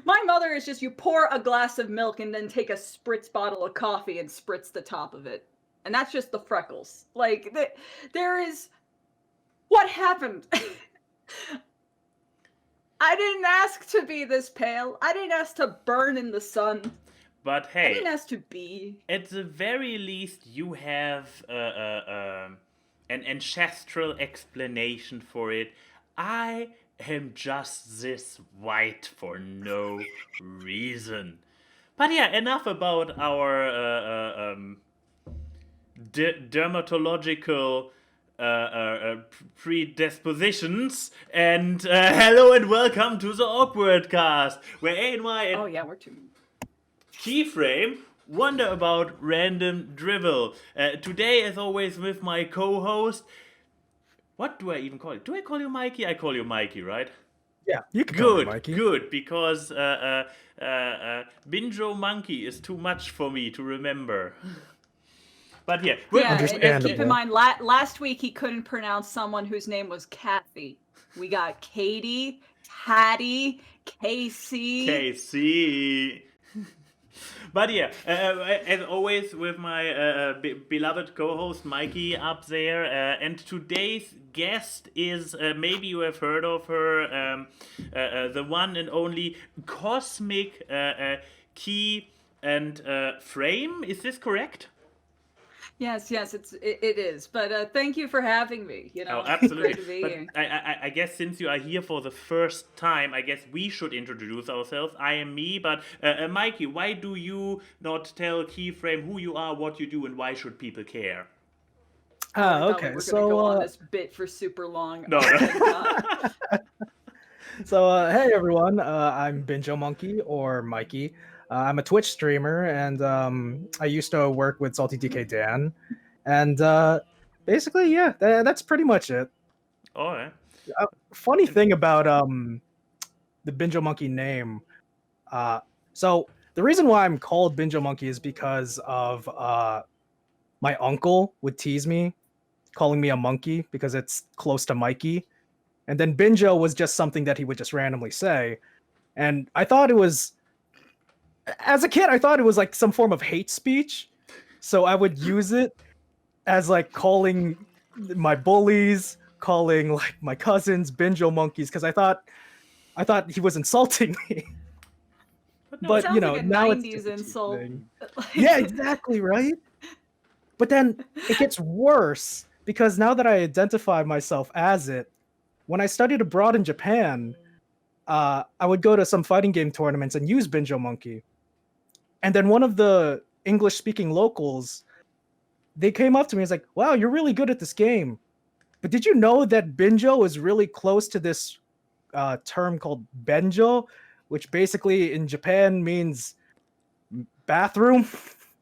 My mother is just you pour a glass of milk and then take a spritz bottle of coffee and spritz the top of it. And that's just the freckles. Like, there is. What happened? I didn't ask to be this pale. I didn't ask to burn in the sun. But I hey, didn't ask to be. at the very least, you have an ancestral explanation for it. I am just this white for no reason. But yeah, enough about our dermatological predispositions. And hello and welcome to the AWKWARDCast, where A and Y and Oh, yeah, we're too. Keyframe wonder about random drivel. Today, as always, with my co-host. What do I even call you? Do I call you Mikey? I call you Mikey, right? Yeah, you can call me Good, Mikey. good, because Binjo Monkey is too much for me to remember. But yeah, Yeah, and keep in Understandable. mind, last week he couldn't pronounce someone whose name was Kathy. We got Katie, Hattie, Casey. KC. But yeah, as always, with my beloved co-host Mikey up there, and today's guest is maybe you have heard of her, the one and only Cosmic Key and Frame. Is this correct? Yes, it is. But thank you for having me. You know, Oh, absolutely. Great to be But here. I guess since you are here for the first time, I guess we should introduce ourselves. I am me, but Mikey, why do you not tell Keyframe who you are, what you do, and why should people care? I thought we Okay. were gonna go on So, this bit for super long. No, Oh, no. thank God. hey everyone. I'm Binjo Monkey or Mikey. I'm a Twitch streamer, and I used to work with Salty DK Dan, and basically, yeah, that's pretty much it. Oh, yeah. Funny thing about the Binjo Monkey name. So the reason why I'm called Binjo Monkey is because of my uncle would tease me, calling me a monkey because it's close to Mikey. And then Binjo was just something that he would just randomly say. And I thought it was, as a kid, I thought it was like some form of hate speech. So I would use it as like calling my bullies, calling like my cousins Binjo monkeys, because I thought he was insulting me. But no, But Sounds like a now it's 90s just a cute insult. thing. Like- Yeah, exactly, right? But then it gets worse because now that I identify myself as it, when I studied abroad in Japan, I would go to some fighting game tournaments and use Binjo Monkey. And then one of the English speaking locals, they came up to me and was like, wow, you're really good at this game. But did you know that Binjo is really close to this term called Benjo, which basically in Japan means bathroom?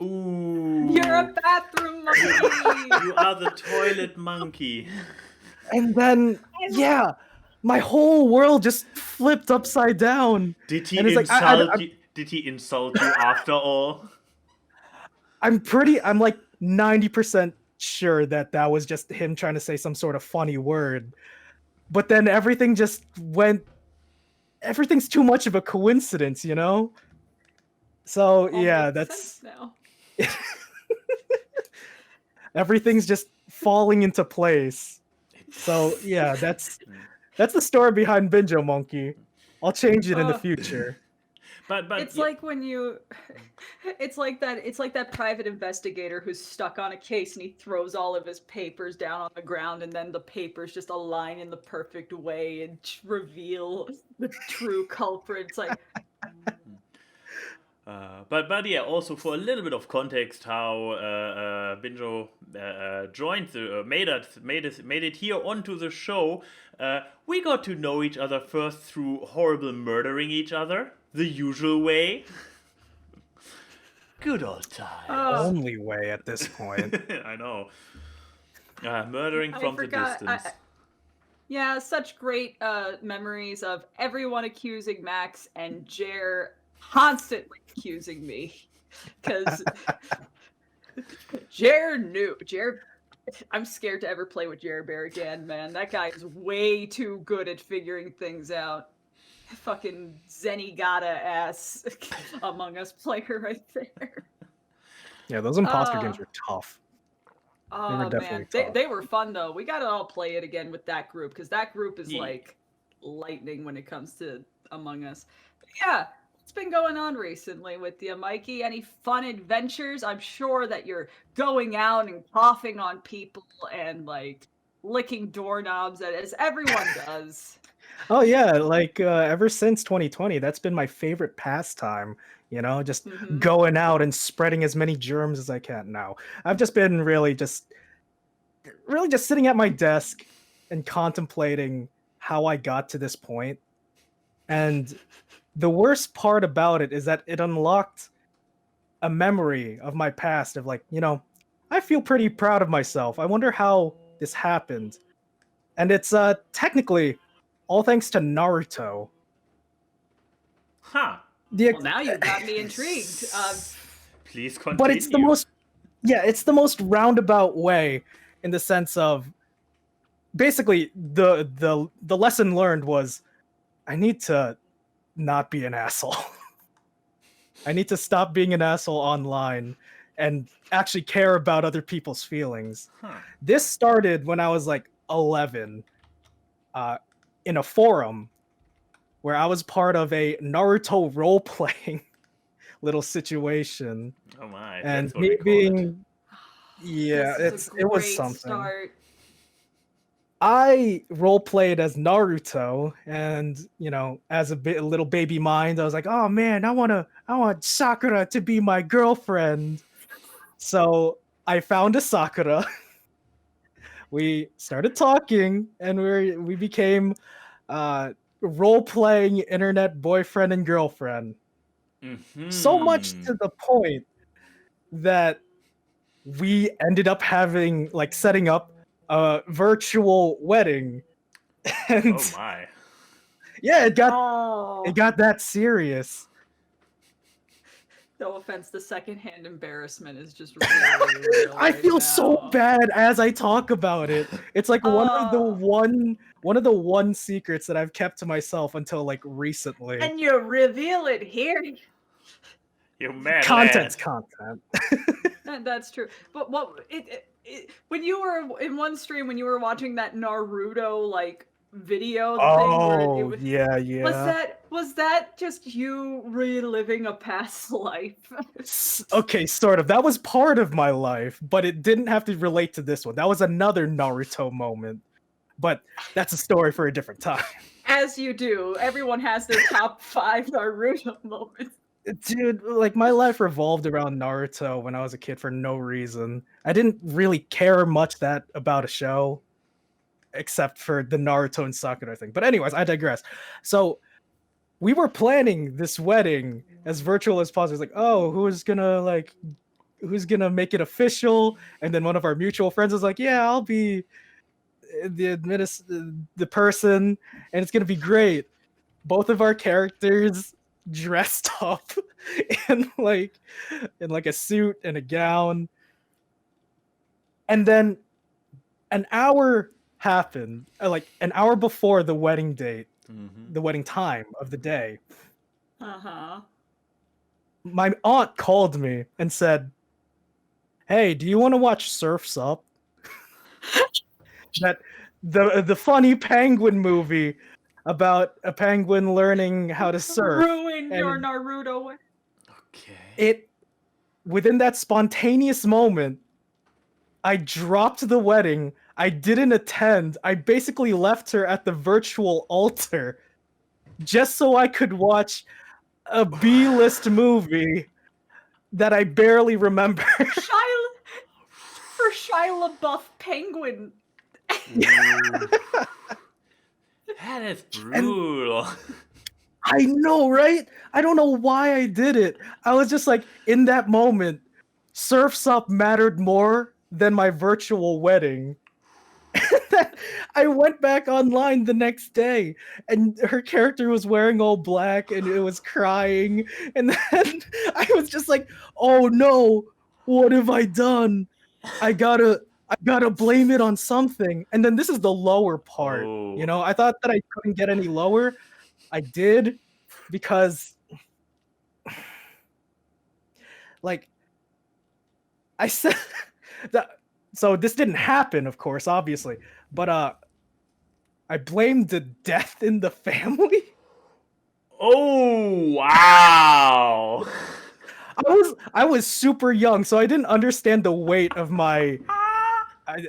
ooh, You're a bathroom monkey. you are the toilet monkey. And then, yeah, my whole world just flipped upside down. Did he And it's like, insult you? Did he insult you after all? I'm like 90% sure that that was just him trying to say some sort of funny word. But then everything's too much of a coincidence, you know? So, All yeah, makes that's sense now. everything's just falling into place. So, yeah, that's the story behind Binjo Monkey. I'll change it in the future. But It's like when you it's like that private investigator who's stuck on a case and he throws all of his papers down on the ground and then the papers just align in the perfect way and reveal the true culprit. It's like but yeah, also for a little bit of context, how Binjo joined the made it here onto the show. We got to know each other first through horrible murdering each other, the usual way. Good old times. Only way at this point. I know. Murdering I from the forgot- distance. yeah, such great memories of everyone accusing Max and Jer constantly accusing me. Because Jer knew. I'm scared to ever play with Jer Bear again, man. That guy is way too good at figuring things out. fucking Zenigata ass Among Us player right there. Yeah, those imposter Uh, games were tough. They were oh definitely man, tough. they were fun though. We gotta all play it again with that group because that group is Yeah. like lightning when it comes to Among Us. But yeah, what's been going on recently with you, Mikey? Any fun adventures? I'm sure that you're going out and coughing on people and like licking doorknobs as everyone does. Oh yeah, like ever since 2020, that's been my favorite pastime. You know, just Mm-hmm. going out and spreading as many germs as I can. Now, I've just been really just sitting at my desk and contemplating how I got to this point. And the worst part about it is that it unlocked a memory of my past of like, I feel pretty proud of myself. I wonder how this happened. And it's technically all thanks to Naruto. Huh. Well, now you got me intrigued. Please continue. But it's the most roundabout way in the sense of basically the lesson learned was I need to not be an asshole. I need to stop being an asshole online and actually care about other people's feelings. Huh. This started when I was like 11 in a forum where I was part of a Naruto role-playing little situation. Oh my. And That's what me we call it. being yeah, this is a it was great something. Start. I role played as Naruto, and as a little baby mind, I was like, "Oh man, I want Sakura to be my girlfriend." So I found a Sakura. We started talking, and we became role playing internet boyfriend and girlfriend. Mhm. So much to the point that we ended up setting up a virtual wedding. And Oh my. yeah, it got that serious. No offense, the secondhand embarrassment is just really real I right feel so now. bad as I talk about it. It's like one of the one secrets that I've kept to myself until like recently. And you reveal it here. You mad Content's lad. content. That's true. But when you were in one stream when you were watching that Naruto like video thing where it was yeah. was that just you reliving a past life? Okay, sort of. That was part of my life, but it didn't have to relate to this one. That was another Naruto moment. But that's a story for a different time. As you do. Everyone has their top 5 Naruto moments. Dude, like my life revolved around Naruto when I was a kid for no reason. I didn't really care much about a show, except for the Naruto and Sakura thing. But anyways, I digress. So we were planning this wedding as virtual as possible. It's like, oh, who's gonna make it official? And then one of our mutual friends was like, yeah, I'll be the person, and it's gonna be great. Both of our characters dressed up in like a suit and a gown, and then an hour happened, like an hour before the wedding date, the wedding time of the day. My aunt called me and said, hey, do you want to watch Surf's Up? That the funny penguin movie about a penguin learning how to surf. Ruin your Naruto. Okay. Within that spontaneous moment, I dropped the wedding. I didn't attend. I basically left her at the virtual altar just so I could watch a B-list movie that I barely remember. For Shia LaBeouf penguin. That is brutal. I know, right? I don't know why I did it. I was just like, in that moment, Surf's Up mattered more than my virtual wedding. I went back online the next day, and her character was wearing all black, and it was crying. And then I was just like, "Oh no, what have I done? I gotta blame it on something." And then this is the lower part. Oh. I thought that I couldn't get any lower, I did because, like, I said that. So this didn't happen, of course, obviously, but I blamed the death in the family. Oh, wow. I was super young, so I didn't understand the weight of my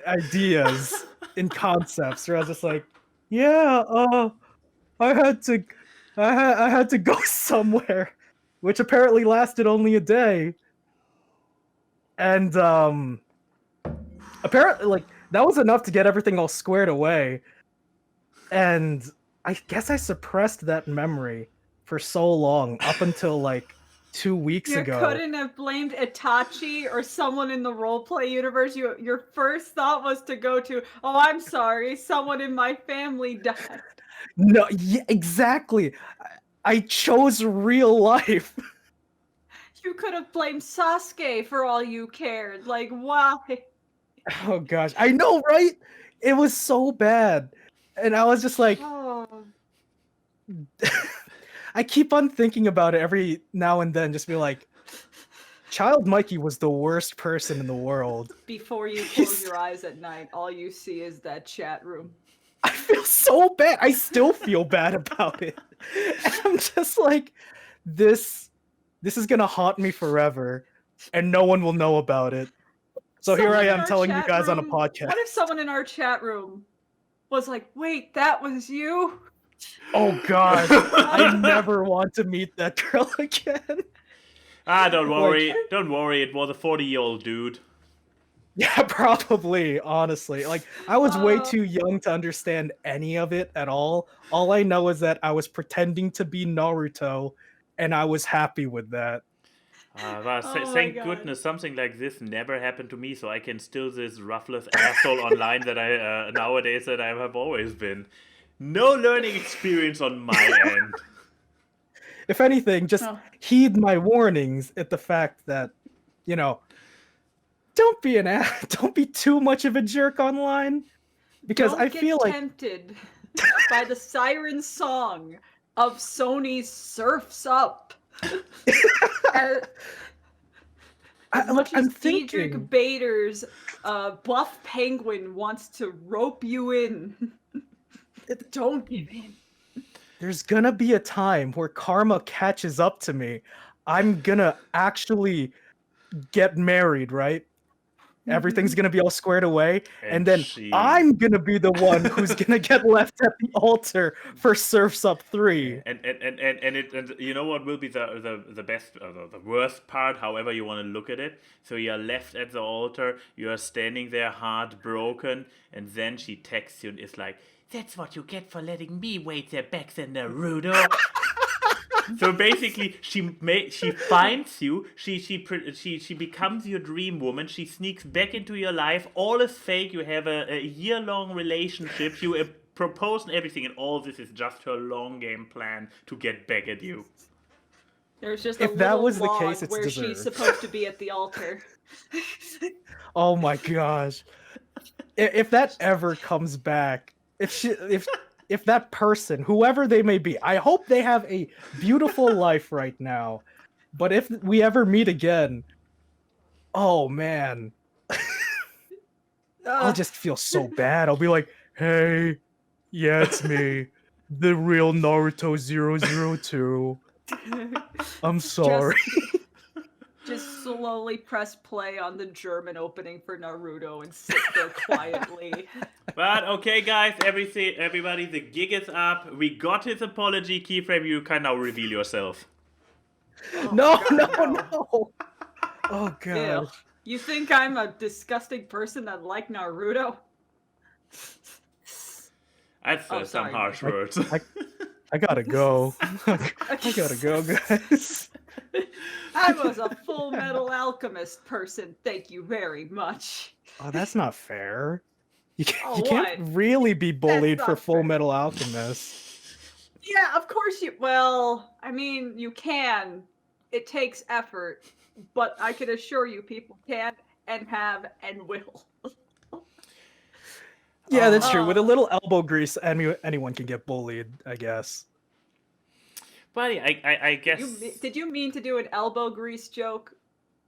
ideas and concepts. Where I was just like, yeah, I had to, I had to go somewhere, which apparently lasted only a day, and apparently, like, that was enough to get everything all squared away, and I guess I suppressed that memory for so long, up until like 2 weeks You ago. couldn't have blamed Itachi or someone in the roleplay universe. Your first thought was to go to, oh, I'm sorry, someone in my family died. No, yeah, exactly. I chose real life. You could have blamed Sasuke for all you cared. Like, why? Oh gosh, I know, right? It was so bad, and I was just like, Oh, I keep on thinking about it every now and then, just be like, Child Mikey was the worst person in the world. before you close your eyes at night, all you see is that chat room. I feel so bad. I still feel bad about it. And I'm just like, this is gonna haunt me forever, and no one will know about it. So here Someone I in am our telling you chat guys on a room- podcast. What if someone in our chat room was like, wait, that was you? Oh god, I never want to meet that girl again. Don't worry. Don't worry. It was a 40-year-old dude. Yeah, probably, honestly. Like, I was way too young to understand any of it at all. All I know is that I was pretending to be Naruto, and I was happy with that. Well, Oh my thank God. goodness something like this never happened to me, so I can still this ruthless asshole online that I nowadays that I have always been. No learning experience on my end. If anything, just Oh. heed my warnings at the fact that, you know, don't be too much of a jerk online, because Don't I get feel like tempted by the siren song of Sony's Surf's Up. As much I'm as Diedrich thinking. Bader's buff penguin wants to rope you in, don't give in. There's gonna be a time where karma catches up to me. I'm gonna actually get married, right? Everything's gonna be all squared away, and then I'm gonna be the one who's gonna get left at the altar for Surf's Up 3. And you know what will be the best, the worst part, however you want to look at it. So you're left at the altar, you are standing there heartbroken, and then she texts you and is like, "That's what you get for letting me wait there back then, Naruto." So basically, she finds you. She becomes your dream woman. She sneaks back into your life. All is fake. You have a year-long relationship. You propose and everything, and all this is just her long game plan to get back at you. There's just If a that little was the log case, it's where she's deserved. supposed to be at the altar. Oh my gosh! If that ever comes back, if that person, whoever they may be, I hope they have a beautiful life right now. But if we ever meet again, oh man, I'll just feel so bad. I'll be like, "Hey, yeah, it's me, the real Naruto 002. I'm sorry." Just slowly press play on the German opening for Naruto and sit there quietly. But okay, guys, everybody, the gig is up. We got his apology. Keyframe, you can now reveal yourself. Oh No, God, no. Oh god. Ew. You think I'm a disgusting person that like Naruto? That's some sorry. harsh words. I gotta go. I gotta go, guys. I was a Full Metal Alchemist person. Thank you very much. Oh, that's not fair. You Oh, can't what? really be bullied That's for not Full fair. Metal Alchemist. Yeah, of course you. Well, I mean, you can. It takes effort, but I can assure you, people can and have and will. Yeah, that's true. With a little elbow grease, anyone can get bullied, I guess. Buddy, I guess. Did you mean to do an elbow grease joke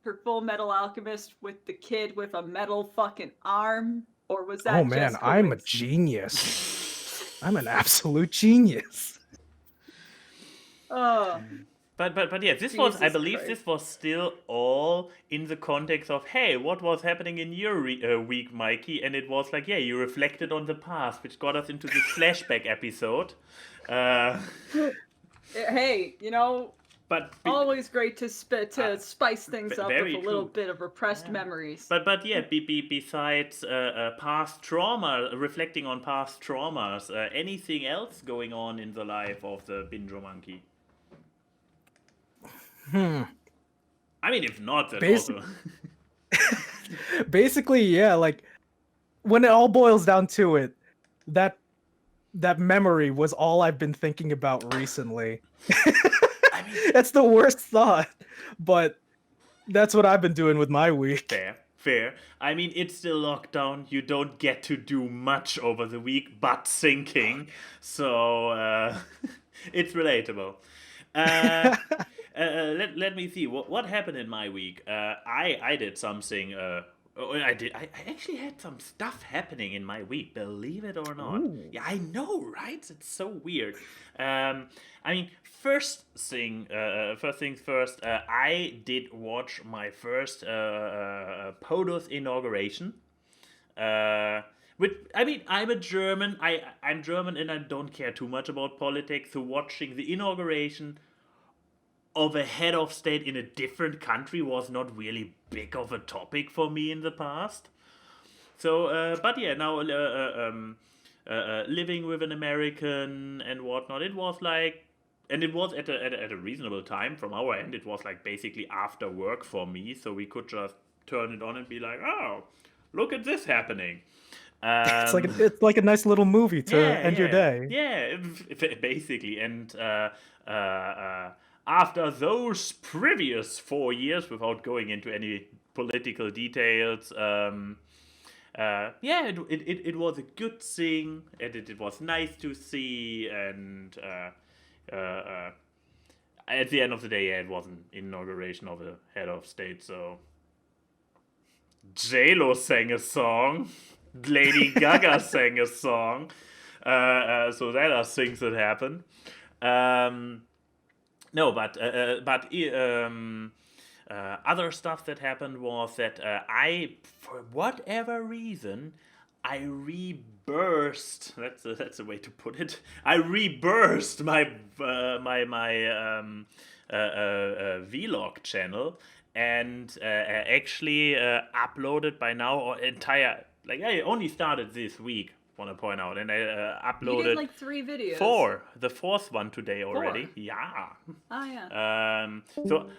for Full Metal Alchemist with the kid with a metal fucking arm? Or was that Oh man, just I'm a coincidence? genius. I'm an absolute genius. Oh, But yeah, this was, I Jesus believe Christ. this was still all in the context of, hey, what was happening in your week, Mikey? And it was like, yeah, you reflected on the past, which got us into this flashback episode. hey, you know, But always great to spice things up with very a little true. bit of repressed memories. But yeah, besides past trauma, reflecting on past traumas, anything else going on in the life of the Binjo Monkey? I mean, if not, then also. Basically, yeah, like when it all boils down to it, that memory was all I've been thinking about recently. I mean, That's the worst thought, but that's what I've been doing with my week. fair. I mean, it's still lockdown. You don't get to do much over the week but thinking. So, it's relatable. Let me see. What happened in my week? I did something. I actually had some stuff happening in my week. Believe it or not. Ooh. Yeah, I know, right? It's so weird. I mean, first things first. I did watch my first POTUS inauguration. I mean, I'm a German. I'm German and I don't care too much about politics. So watching the inauguration of a head of state in a different country was not really big of a topic for me in the past. So, but yeah, now living with an American and whatnot, it was like, and it was at a reasonable time from our end. It was like basically after work for me, so we could just turn it on and be like, oh, look at this happening. It's like a nice little movie to end your day. Yeah, basically. And after those previous 4 years, without going into any political details, yeah, it was a good thing, and it was nice to see, and at the end of the day, yeah, it was an inauguration of a head of state, so J-Lo sang a song, Lady Gaga sang a song, so that are things that happen. No, but other stuff that happened was that I, for whatever reason, I rebirthed. That's a way to put it. I rebirthed my vlog channel and actually uploaded by now or entire. Like I only started this week. Want to point out, and I uploaded You did like 3 videos. 4, the 4th one today already. 4? Yeah. Oh yeah. So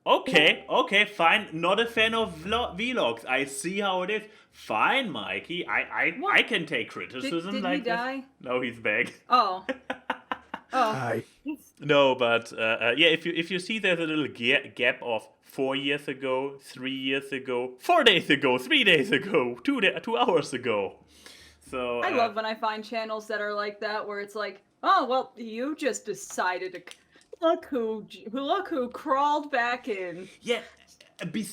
okay, fine. Not a fan of vlogs. I see how it is. Fine, Mikey. I can take criticism Did like he die? this. No, he's back. Oh. Oh. Hi. No, but yeah, if you see there's a little gap of 4 years ago, 3 years ago, 4 days ago, 3 days ago, 2 hours ago. So I love when I find channels that are like that, where it's like, oh well, you just decided to look who crawled back in. yeah, but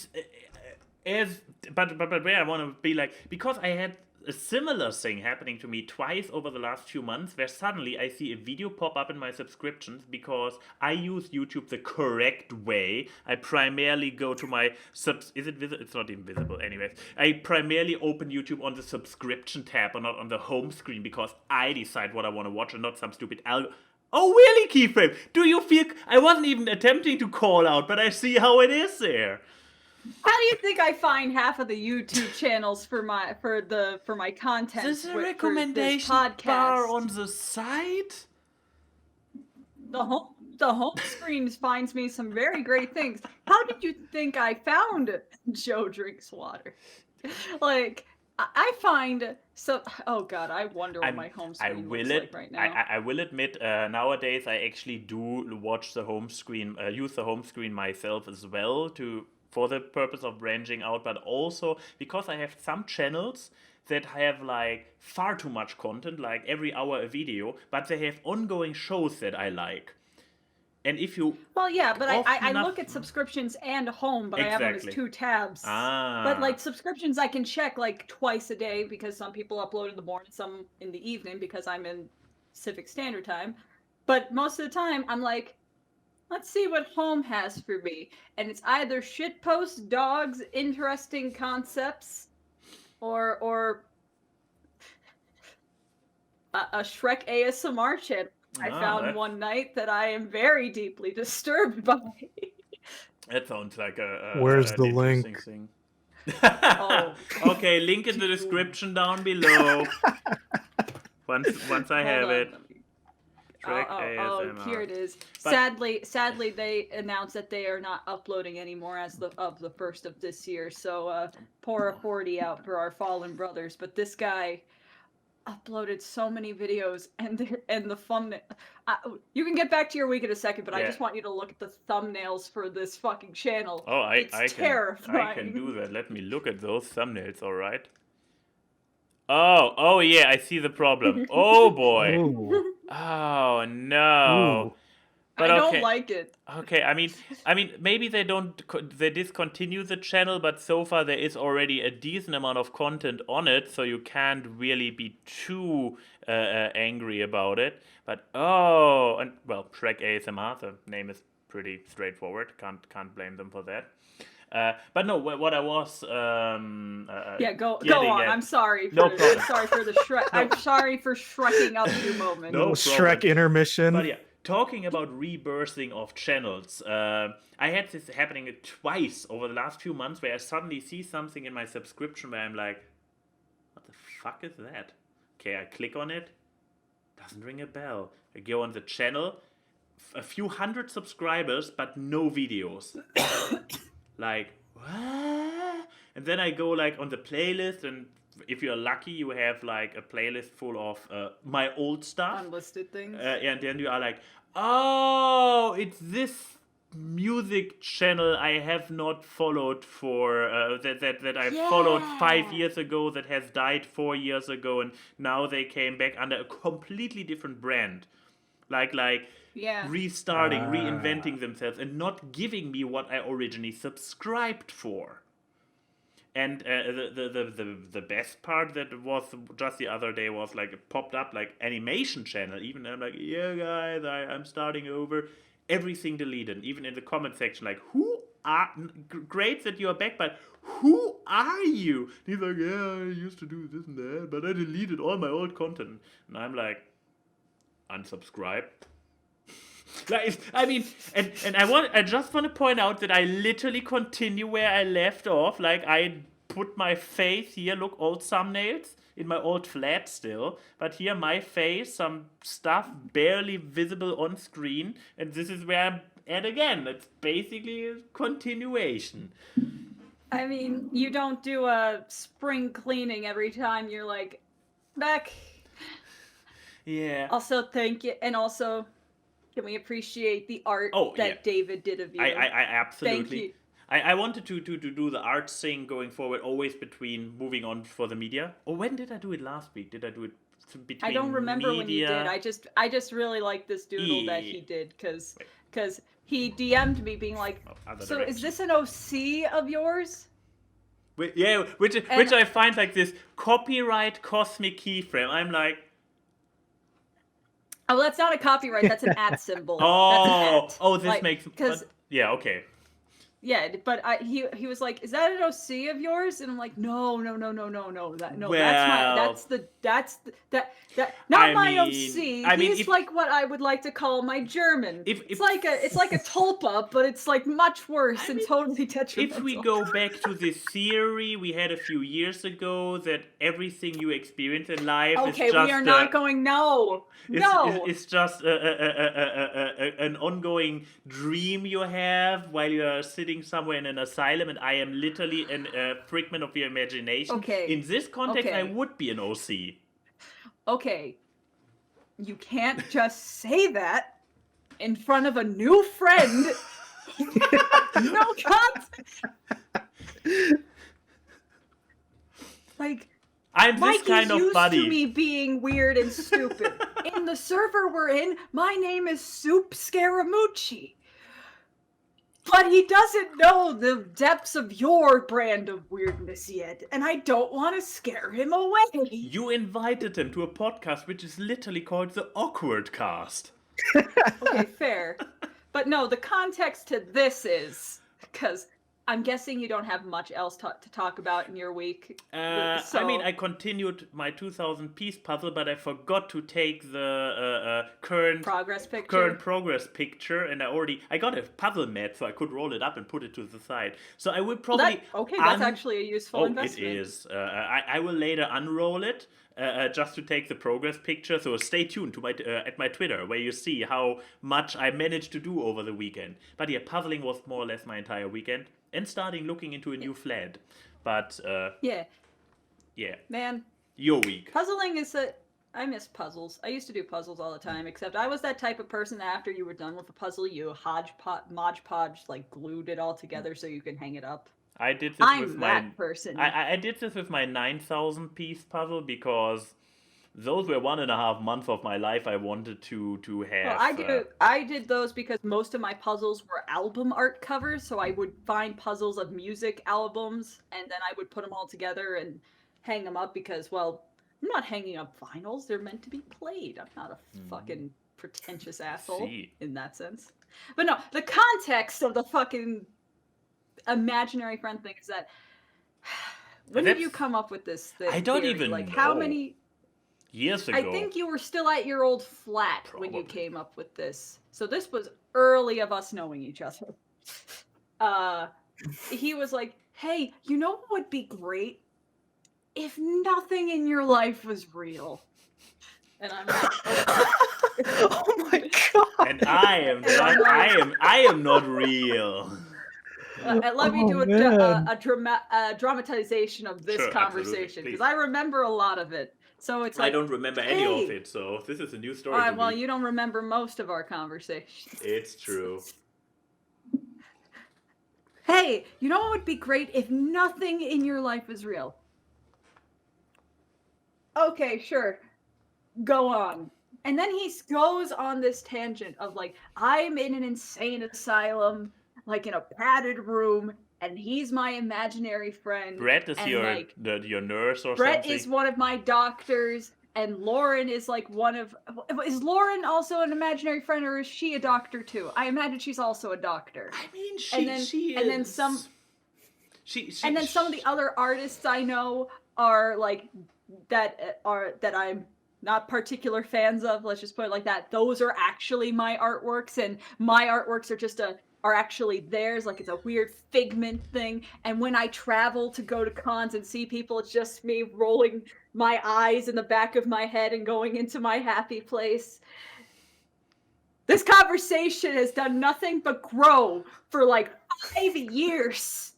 where I want to be like, because I had a similar thing happening to me twice over the last few months, where suddenly I see a video pop up in my subscriptions because I use YouTube the correct way. I primarily go to my is it visible? It's not even visible anyways. I primarily open YouTube on the subscription tab or not on the home screen because I decide what I want to watch and not some stupid algorithm. Oh really, Keyframe? Do you feel I wasn't even attempting to call out, but I see how it is there. How do you think I find half of the YouTube channels for my content? There's a for recommendation this podcast? bar on the side. The home screen finds me some very great things. How did you think I found Joe Drinks Water? Like, I find so. Oh God, I wonder what my home screen looks like right now. I will admit, nowadays I actually do watch the home screen, use the home screen myself as well for the purpose of branching out, but also because I have some channels that have like far too much content, like every hour a video, but they have ongoing shows that I like. And if you Well, yeah, but often I enough- look at subscriptions and home, but I have them as Exactly. 2 tabs. Ah. But like subscriptions, I can check like twice a day because some people upload in the morning, some in the evening because I'm in Pacific Standard Time. But most of the time, I'm like, let's see what home has for me, and it's either shitpost dogs, interesting concepts, or a Shrek ASMR channel I found that's- one night that I am very deeply disturbed by. That sounds like Where's an the interesting link? thing. Oh. Okay, link in the description down below. Once I have Hold on, it. let me- Shrek oh, ASMR. here it is. But- Sadly, they announced that they are not uploading anymore as of the first of this year. So pour a 40 out for our fallen brothers. But this guy uploaded so many videos, and the thumbnail. You can get back to your week in a second, but I Yeah. just want you to look at the thumbnails for this fucking channel. Oh, It's I terrifying. can do that. Let me look at those thumbnails, alright? Oh yeah, I see the problem. Oh boy. Ooh. Oh no. Ooh. But I okay. don't like it. Okay, I mean, maybe they they discontinue the channel, but so far there is already a decent amount of content on it, so you can't really be too angry about it. But and well, Shrek ASMR, the name is pretty straightforward. Can't blame them for that. But no, what I was Yeah, go getting on. at- I'm sorry. No problem. Sorry for the Shrek. I'm sorry for shrekking up your moment. No Little problem. Shrek intermission. But yeah, talking about rebirthing of channels, I had this happening twice over the last few months where I suddenly see something in my subscription where I'm like, what the fuck is that? Okay, I click on it, doesn't ring a bell. I go on the channel, a few hundred subscribers, but no videos. Like, what? And then I go like on the playlist, and if you're lucky, you have like a playlist full of my old stuff. Unlisted things. And then you are like, oh, it's this music channel I have not followed for that I followed 5 years ago, that has died 4 years ago, and now they came back under a completely different brand, like Yeah. restarting, reinventing themselves, and not giving me what I originally subscribed for. And the best part that was just the other day was like it popped up like animation channel. Even I'm like, yeah guys, I'm starting over. Everything deleted. Even in the comment section, like, great that you are back, but who are you? And he's like, yeah, I used to do this and that, but I deleted all my old content. And I'm like, unsubscribe. Like, I mean, and I just want to point out that I literally continue where I left off. Like, I put my face here, look, old thumbnails in my old flat still, but here my face, some stuff barely visible on screen, and this is where I'm at again. It's basically a continuation. I mean, you don't do a spring cleaning every time you're like, back. Yeah. Also, thank you, and also, can we appreciate the art that David did of you? I absolutely. Thank you. I wanted to do the art thing going forward, always between moving on for the media. Or when did I do it last week? Did I do it between I don't remember media? when you did. I just really like this doodle that he did because he DM'd me being like, so is this an OC of yours? Yeah, which I find like this copyright cosmic keyframe. I'm like, oh, that's not a copyright. That's an at symbol. That's an at. This makes because yeah, okay. yeah, but he was like, is that an OC of yours? And I'm like, no, that's not my OC. He's like what I would like to call my German. It's like a tulpa, but it's like much worse and totally detrimental. If we go back to this theory we had a few years ago that everything you experience in life is just we are not going. No. It's just an ongoing dream you have while you are sitting somewhere in an asylum, and I am literally a figment of your imagination. Okay. In this context, Okay. I would be an OC. Okay. You can't just say that in front of a new friend No context. Like, I'm this Mikey's kind of used buddy. to me being weird and stupid. In the server we're in, my name is Soup Scaramucci. But he doesn't know the depths of your brand of weirdness yet, and I don't want to scare him away. You invited him to a podcast which is literally called the AWKWARDCast. Okay, fair. But no, the context to this is because I'm guessing you don't have much else to talk about in your week. I mean, I continued my 2,000 piece puzzle, but I forgot to take the current progress picture. Current progress picture, and I got a puzzle mat, so I could roll it up and put it to the side. So I will probably that's actually a useful investment. It is. I will later unroll it. Just to take the progress picture, so stay tuned to my at my Twitter, where you see how much I managed to do over the weekend. But yeah, puzzling was more or less my entire weekend, and starting looking into a new flat. But yeah, man, your week. Puzzling is I miss puzzles. I used to do puzzles all the time, except I was that type of person that after you were done with the puzzle, you Mod Podge, like glued it all together so you can hang it up. I did this I'm that person. I did this with my 9,000 piece puzzle because those were 1.5 months of my life I wanted to have. Well, I did those because most of my puzzles were album art covers, so I would find puzzles of music albums, and then I would put them all together and hang them up because, well, I'm not hanging up vinyls. They're meant to be played. I'm not a fucking pretentious asshole in that sense. But no, the context of the fucking imaginary friend thing is that when did you come up with this thing? I don't theory? even like know. How many years ago? I think you were still at your old flat when you came up with this. So this was early of us knowing each other. He was like, "Hey, you know what would be great? If nothing in your life was real." And I'm like, oh my god! And I am not real. Let me do a dramatization of this conversation because I remember a lot of it. So it's like, I don't remember any of it, so this is a new story. All right, well, you don't remember most of our conversations. It's true. Hey, you know what would be great if nothing in your life is real? Okay, sure. Go on. And then he goes on this tangent of like, I'm in an insane asylum, like in a padded room, and he's my imaginary friend. Brett is your nurse or Brett something? is one of my doctors, and Lauren is like one of... Is Lauren also an imaginary friend, or is she a doctor too? I imagine she's also a doctor. I mean, she is. And then some... and then some of the other artists I know are like... that I'm not particular fans of, let's just put it like that. Those are actually my artworks, and my artworks are actually theirs, like it's a weird figment thing. And when I travel to go to cons and see people, it's just me rolling my eyes in the back of my head and going into my happy place. This conversation has done nothing but grow for like 5 years.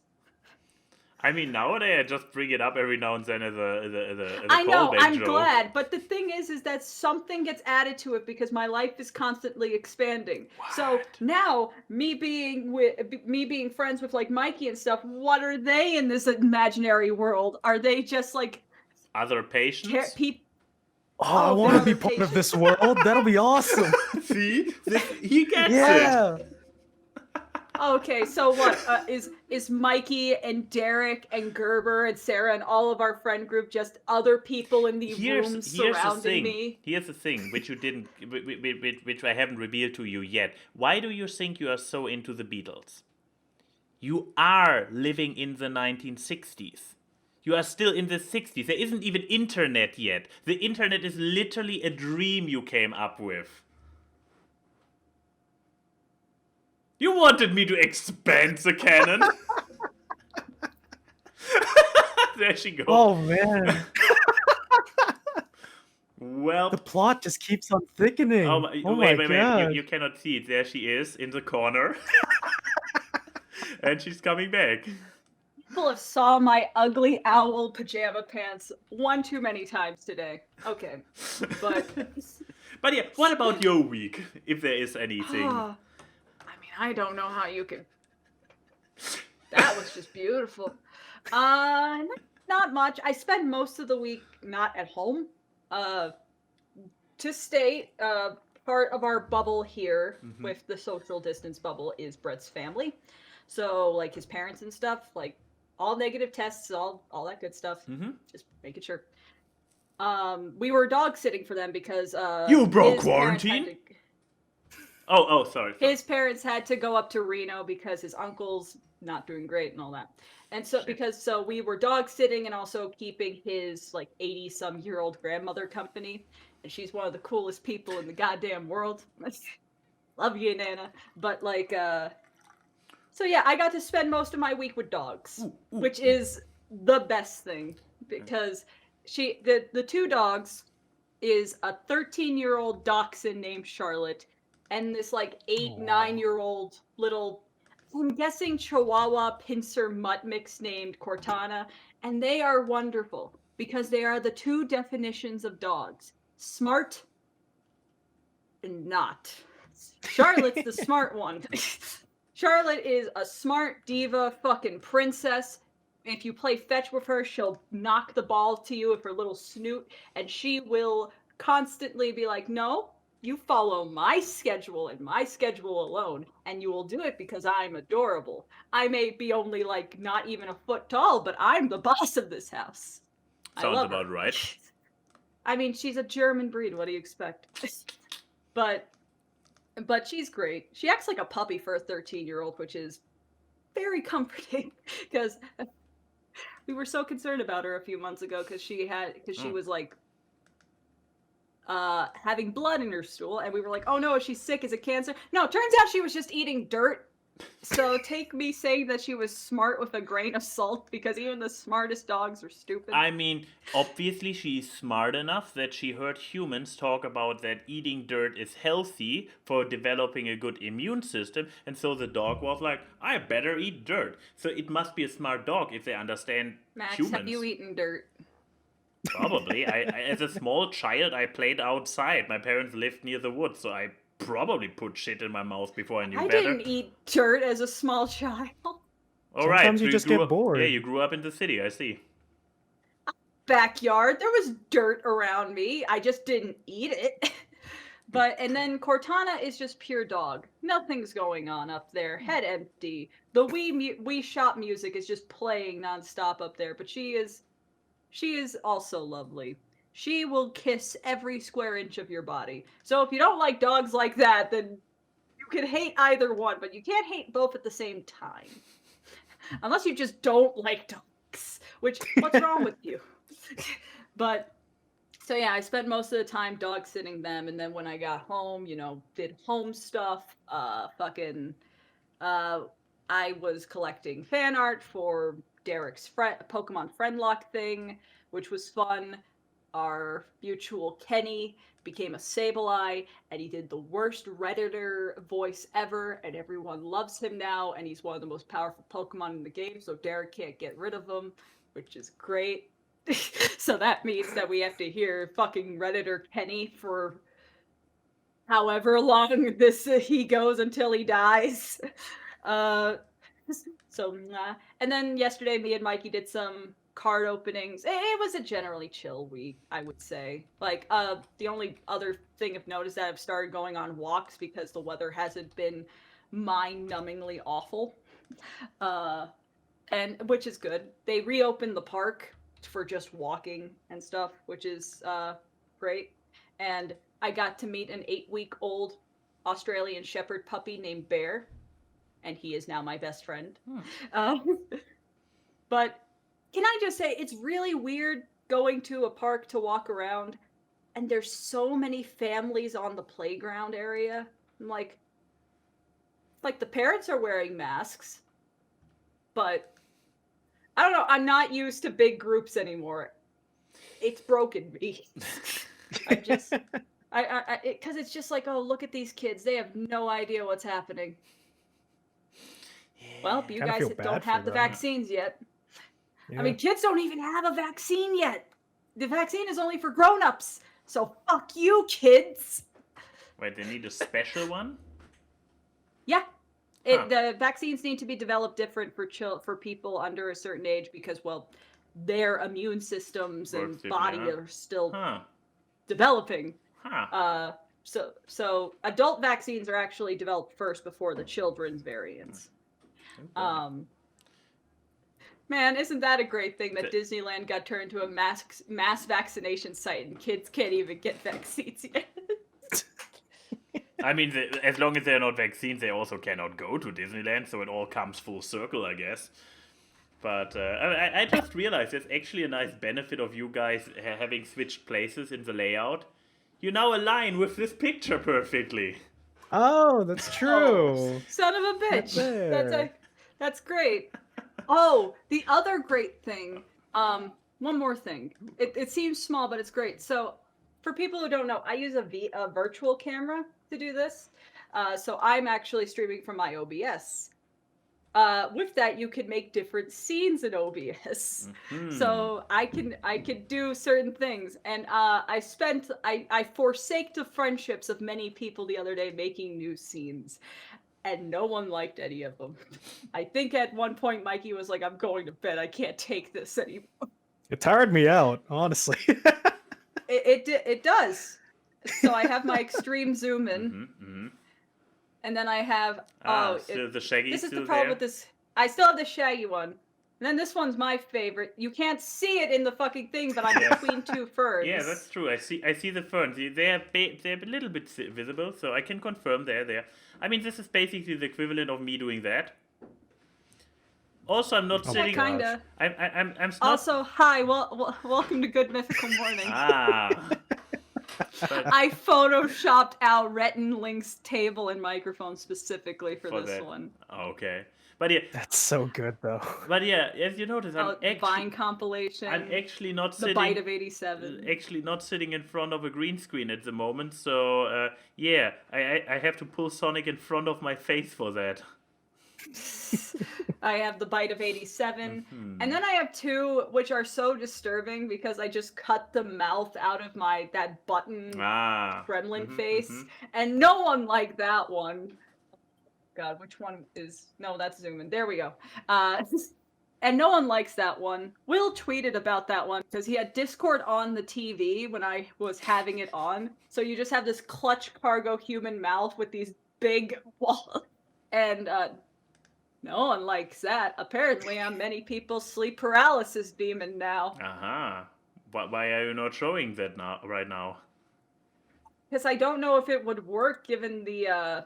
I mean, nowadays I just bring it up every now and then as a I know, callback I'm joke. glad, but the thing is that something gets added to it because my life is constantly expanding. What? So now, me being friends with like Mikey and stuff, what are they in this imaginary world? Are they just like other patients? I want to be part of this world. That'll be awesome. See, he gets it. Okay, so what is Mikey and Derek and Gerber and Sarah and all of our friend group just other people in the room surrounding me? Here's the thing, which you didn't, which I haven't revealed to you yet. Why do you think you are so into the Beatles? You are living in the 1960s. You are still in the 60s. There isn't even internet yet. The internet is literally a dream you came up with. You wanted me to expand the canon. There she goes. Oh, man. Well, the plot just keeps on thickening. Wait. You cannot see it. There she is in the corner. And she's coming back. People have saw my ugly owl pajama pants one too many times today. Okay. But yeah, what about your week, if there is anything? I mean, I don't know how you could. That was just beautiful. Not much. I spend most of the week not at home. To state, part of our bubble here with the social distance bubble is Brett's family. So, like, his parents and stuff, like, all negative tests, all that good stuff. Just making sure. We were dog sitting for them because You broke his parents had quarantine? Oh, sorry. His parents had to go up to Reno because his uncle's not doing great and all that. And so we were dog sitting and also keeping his like 80-some-year-old grandmother company, and she's one of the coolest people in the goddamn world. Love you, Nana. But like so yeah, I got to spend most of my week with dogs, which is the best thing because the two dogs is a 13-year-old dachshund named Charlotte and this like 8-9-year-old little, I'm guessing Chihuahua pincer mutt mix named Cortana, and they are wonderful because they are the two definitions of dogs: smart and not. Charlotte's the smart one. Charlotte is a smart diva fucking princess. If you play fetch with her, she'll knock the ball to you with her little snoot, and she will constantly be like, no, you follow my schedule and my schedule alone, and you will do it because I'm adorable. I may be only like not even a foot tall, but I'm the boss of this house. Sounds about right. I mean, she's a German breed. What do you expect? But she's great. She acts like a puppy for a 13-year-old, which is very comforting because we were so concerned about her a few months ago because she was like having blood in her stool, and we were like, oh no, is she sick? Is it cancer? No, turns out she was just eating dirt. So take me saying that she was smart with a grain of salt, because even the smartest dogs are stupid. I mean, obviously she's smart enough that she heard humans talk about that eating dirt is healthy for developing a good immune system, and so the dog was like, I better eat dirt. So it must be a smart dog if they understand Max, humans. have you eaten dirt? Probably. I as a small child, I played outside. My parents lived near the woods, so I probably put shit in my mouth before I knew better. I didn't eat dirt as a small child. All right. Sometimes you just get bored. Yeah, you grew up in the city, I see. Backyard, there was dirt around me. I just didn't eat it. And then Cortana is just pure dog. Nothing's going on up there. Head empty. The Wii Shop music is just playing nonstop up there. But she is also lovely. She will kiss every square inch of your body. So if you don't like dogs like that, then you can hate either one, but you can't hate both at the same time. Unless you just don't like dogs, which, what's wrong with you? But, so yeah, I spent most of the time dog sitting them, and then when I got home, did home stuff, I was collecting fan art for Derek's Pokemon Friendlock thing, which was fun. Our mutual Kenny became a Sableye, and he did the worst Redditor voice ever, and everyone loves him now, and he's one of the most powerful Pokemon in the game, so Derek can't get rid of him, which is great. So that means that we have to hear fucking Redditor Kenny for however long he goes until he dies. And then yesterday, me and Mikey did some card openings. It was a generally chill week, I would say. Like, the only other thing of note is that I've started going on walks because the weather hasn't been mind-numbingly awful. And which is good. They reopened the park for just walking and stuff, which is great. And I got to meet an 8-week-old Australian Shepherd puppy named Bear, and he is now my best friend. But can I just say, it's really weird going to a park to walk around, and there's so many families on the playground area. I'm like the parents are wearing masks, but I don't know, I'm not used to big groups anymore. It's broken me. Because it's just like, oh, look at these kids. They have no idea what's happening. Yeah. Well, you guys don't have the vaccines yet. Yeah. I mean, kids don't even have a vaccine yet. The vaccine is only for grown-ups. So fuck you, kids. Wait, they need a special one? Yeah. The vaccines need to be developed different for people under a certain age because, well, their immune systems and body are still developing. So adult vaccines are actually developed first before the children's variants. Man, isn't that a great thing that Disneyland got turned into a mass vaccination site and kids can't even get vaccines yet? I mean, as long as they're not vaccines, they also cannot go to Disneyland, so it all comes full circle, I guess. But I just realized there's actually a nice benefit of you guys having switched places in the layout. You now align with this picture perfectly. Oh, that's true. Oh, son of a bitch. That's great. Oh, the other great thing. One more thing. It seems small, but it's great. So, for people who don't know, I use a virtual camera to do this. So I'm actually streaming from my OBS. With that, you can make different scenes in OBS. So I can do certain things, and I forsake the friendships of many people the other day making new scenes, and no one liked any of them. I think at one point Mikey was like, "I'm going to bed. I can't take this anymore." It tired me out, honestly. It does. So I have my extreme zoom in. And then I have the shaggy. This is the problem with this. I still have the shaggy one. And then this one's my favorite. You can't see it in the fucking thing, but I'm between two ferns. Yeah, that's true. I see the ferns. They're a little bit visible, so I can confirm they're there. I mean, this is basically the equivalent of me doing that. Also, I'm not sitting. Kinda. I'm not... Also, hi. Welcome to Good Mythical Morning. But I photoshopped out Rhett and Link's table and microphone specifically for this one. Okay. But yeah, that's so good though. But yeah, as you notice, Vine compilation. I'm actually not sitting. The Bite of 87. Actually, not sitting in front of a green screen at the moment. So yeah, I have to pull Sonic in front of my face for that. I have the Bite of 87, and then I have two which are so disturbing because I just cut the mouth out of that button gremlin face, and no one liked that one. God, which one is... No, that's zooming. There we go. And no one likes that one. Will tweeted about that one because he had Discord on the TV when I was having it on. So you just have this clutch cargo human mouth with these big walls. And no one likes that. Apparently, I'm many people's sleep paralysis demon now. Why are you not showing that right now? Because I don't know if it would work given the I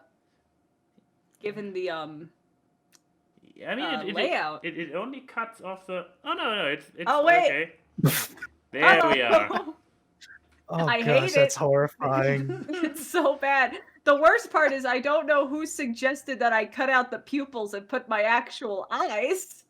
mean, layout. It only cuts off the... Oh, no, it's oh, wait. Okay. There we are. Oh, I gosh, hate that's it. horrifying. It's so bad. The worst part is I don't know who suggested that I cut out the pupils and put my actual eyes.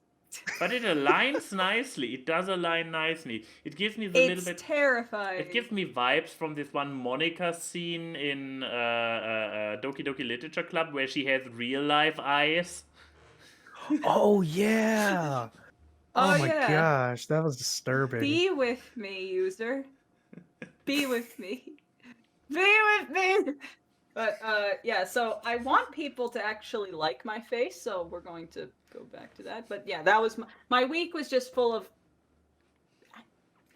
But it aligns nicely. It does align nicely. It gives me the little bit... It's terrifying. It gives me vibes from this one Monica scene in Doki Doki Literature Club where she has real life eyes. Oh, yeah. Oh my gosh, that was disturbing. Be with me, user. Be with me. Be with me. But yeah, so I want people to actually like my face, so we're going to go back to that. But yeah, that was my week was just full of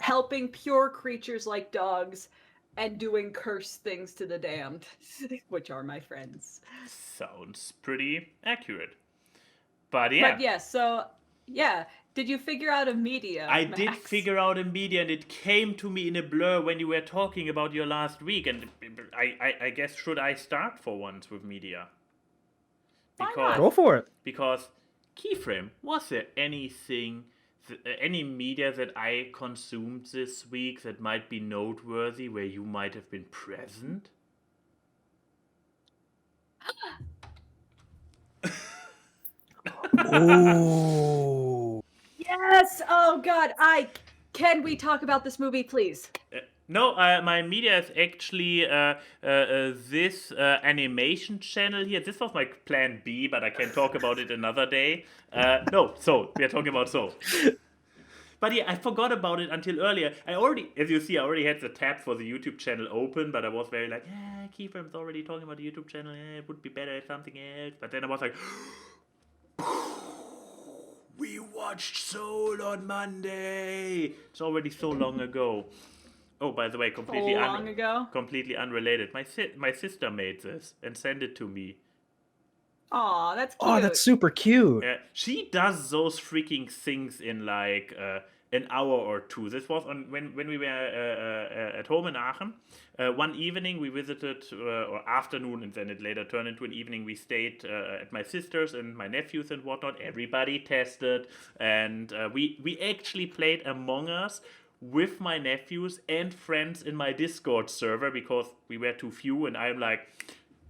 helping pure creatures like dogs and doing cursed things to the damned, which are my friends. Sounds pretty accurate. But yeah. So yeah, did you figure out a media? I Max? did figure out a media, and it came to me in a blur when you were talking about your last week. And I guess should I start for once with media? Because go for it. Because Keyframe, was there anything, any media that I consumed this week that might be noteworthy, where you might have been present? Ooh. Yes! Oh God, can we talk about this movie, please? No, my media is actually this animation channel here. This was my plan B, but I can talk about it another day. No, so we are talking about so. But yeah, I forgot about it until earlier. As you see, I already had the tab for the YouTube channel open, but I was very like, yeah, Keyframe's already talking about the YouTube channel. Yeah, it would be better if something else. But then I was like, we watched Soul on Monday. It's already so long ago. Oh, by the way, completely unrelated. My sister made this and sent it to me. Aw, that's cute. Oh, that's super cute. She does those freaking things in like an hour or two. This was on when we were at home in Aachen. One evening we visited, or afternoon, and then it later turned into an evening. We stayed at my sister's and my nephews and whatnot. Everybody tested, and we actually played Among Us with my nephews and friends in my Discord server because we were too few, and I'm like,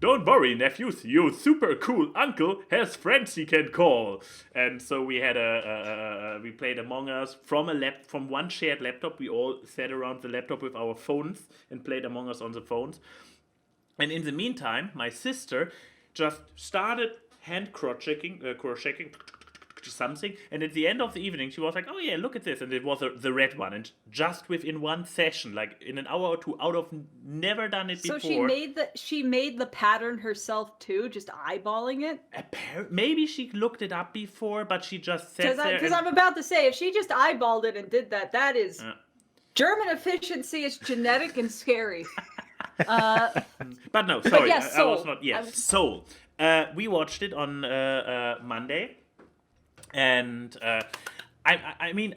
don't worry, nephews, your super cool uncle has friends he can call. And so we had we played Among Us from one shared laptop. We all sat around the laptop with our phones and played Among Us on the phones. And in the meantime, my sister just started hand crocheting something, and at the end of the evening she was like, oh yeah, look at this, and it was the red one, and just within one session, like in an hour or two, out of never done it before. So she made the pattern herself too, just eyeballing it. Maybe she looked it up before, but she just said because I'm about to say, if she just eyeballed it and did that, that is German efficiency is genetic and scary. But no, sorry, yes, I was not. Yes, Soul. We watched it on Monday. And I mean,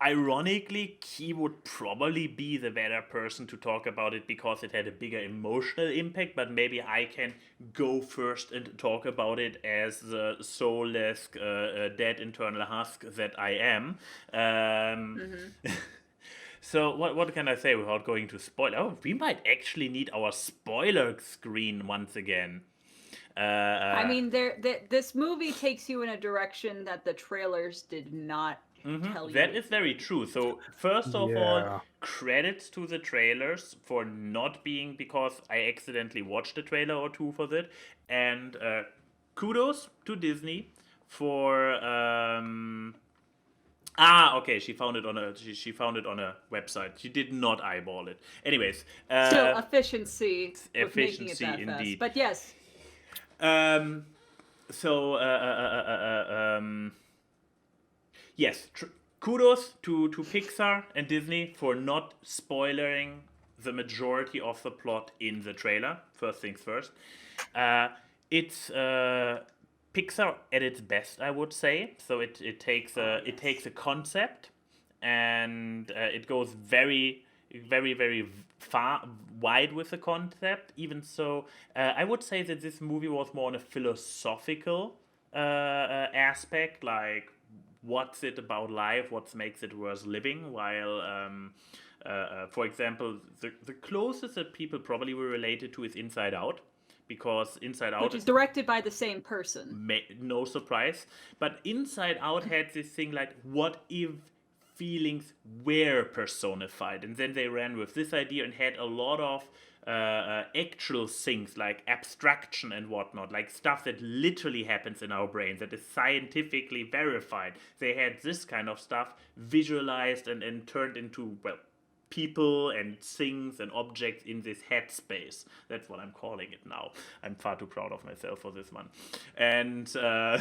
ironically, Key would probably be the better person to talk about it because it had a bigger emotional impact, but maybe I can go first and talk about it as the soulless, dead internal husk that I am. So what can I say without going to spoil? Oh, we might actually need our spoiler screen once again. I mean, this movie takes you in a direction that the trailers did not tell you. That is very true. So first of all, credits to the trailers for not being, because I accidentally watched a trailer or two for that, and kudos to Disney for okay, she found it on a website. She did not eyeball it. Anyways, still efficiency with making it that indeed. fast. But yes. Yes, kudos to Pixar and Disney for not spoiling the majority of the plot in the trailer. First things first. It's Pixar at its best, I would say. So it takes a concept and it goes very, very, very wide with the concept. Even so, I would say that this movie was more on a philosophical aspect, like what's it about life, what makes it worth living, while for example, the closest that people probably were related to is Inside Out, because Inside Out, which is directed by the same person, no surprise, but Inside Out had this thing like, what if feelings were personified? And then they ran with this idea and had a lot of actual things like abstraction and whatnot, like stuff that literally happens in our brain that is scientifically verified. They had this kind of stuff visualized and turned into, well, people and things and objects in this headspace. That's what I'm calling it now. I'm far too proud of myself for this one. And for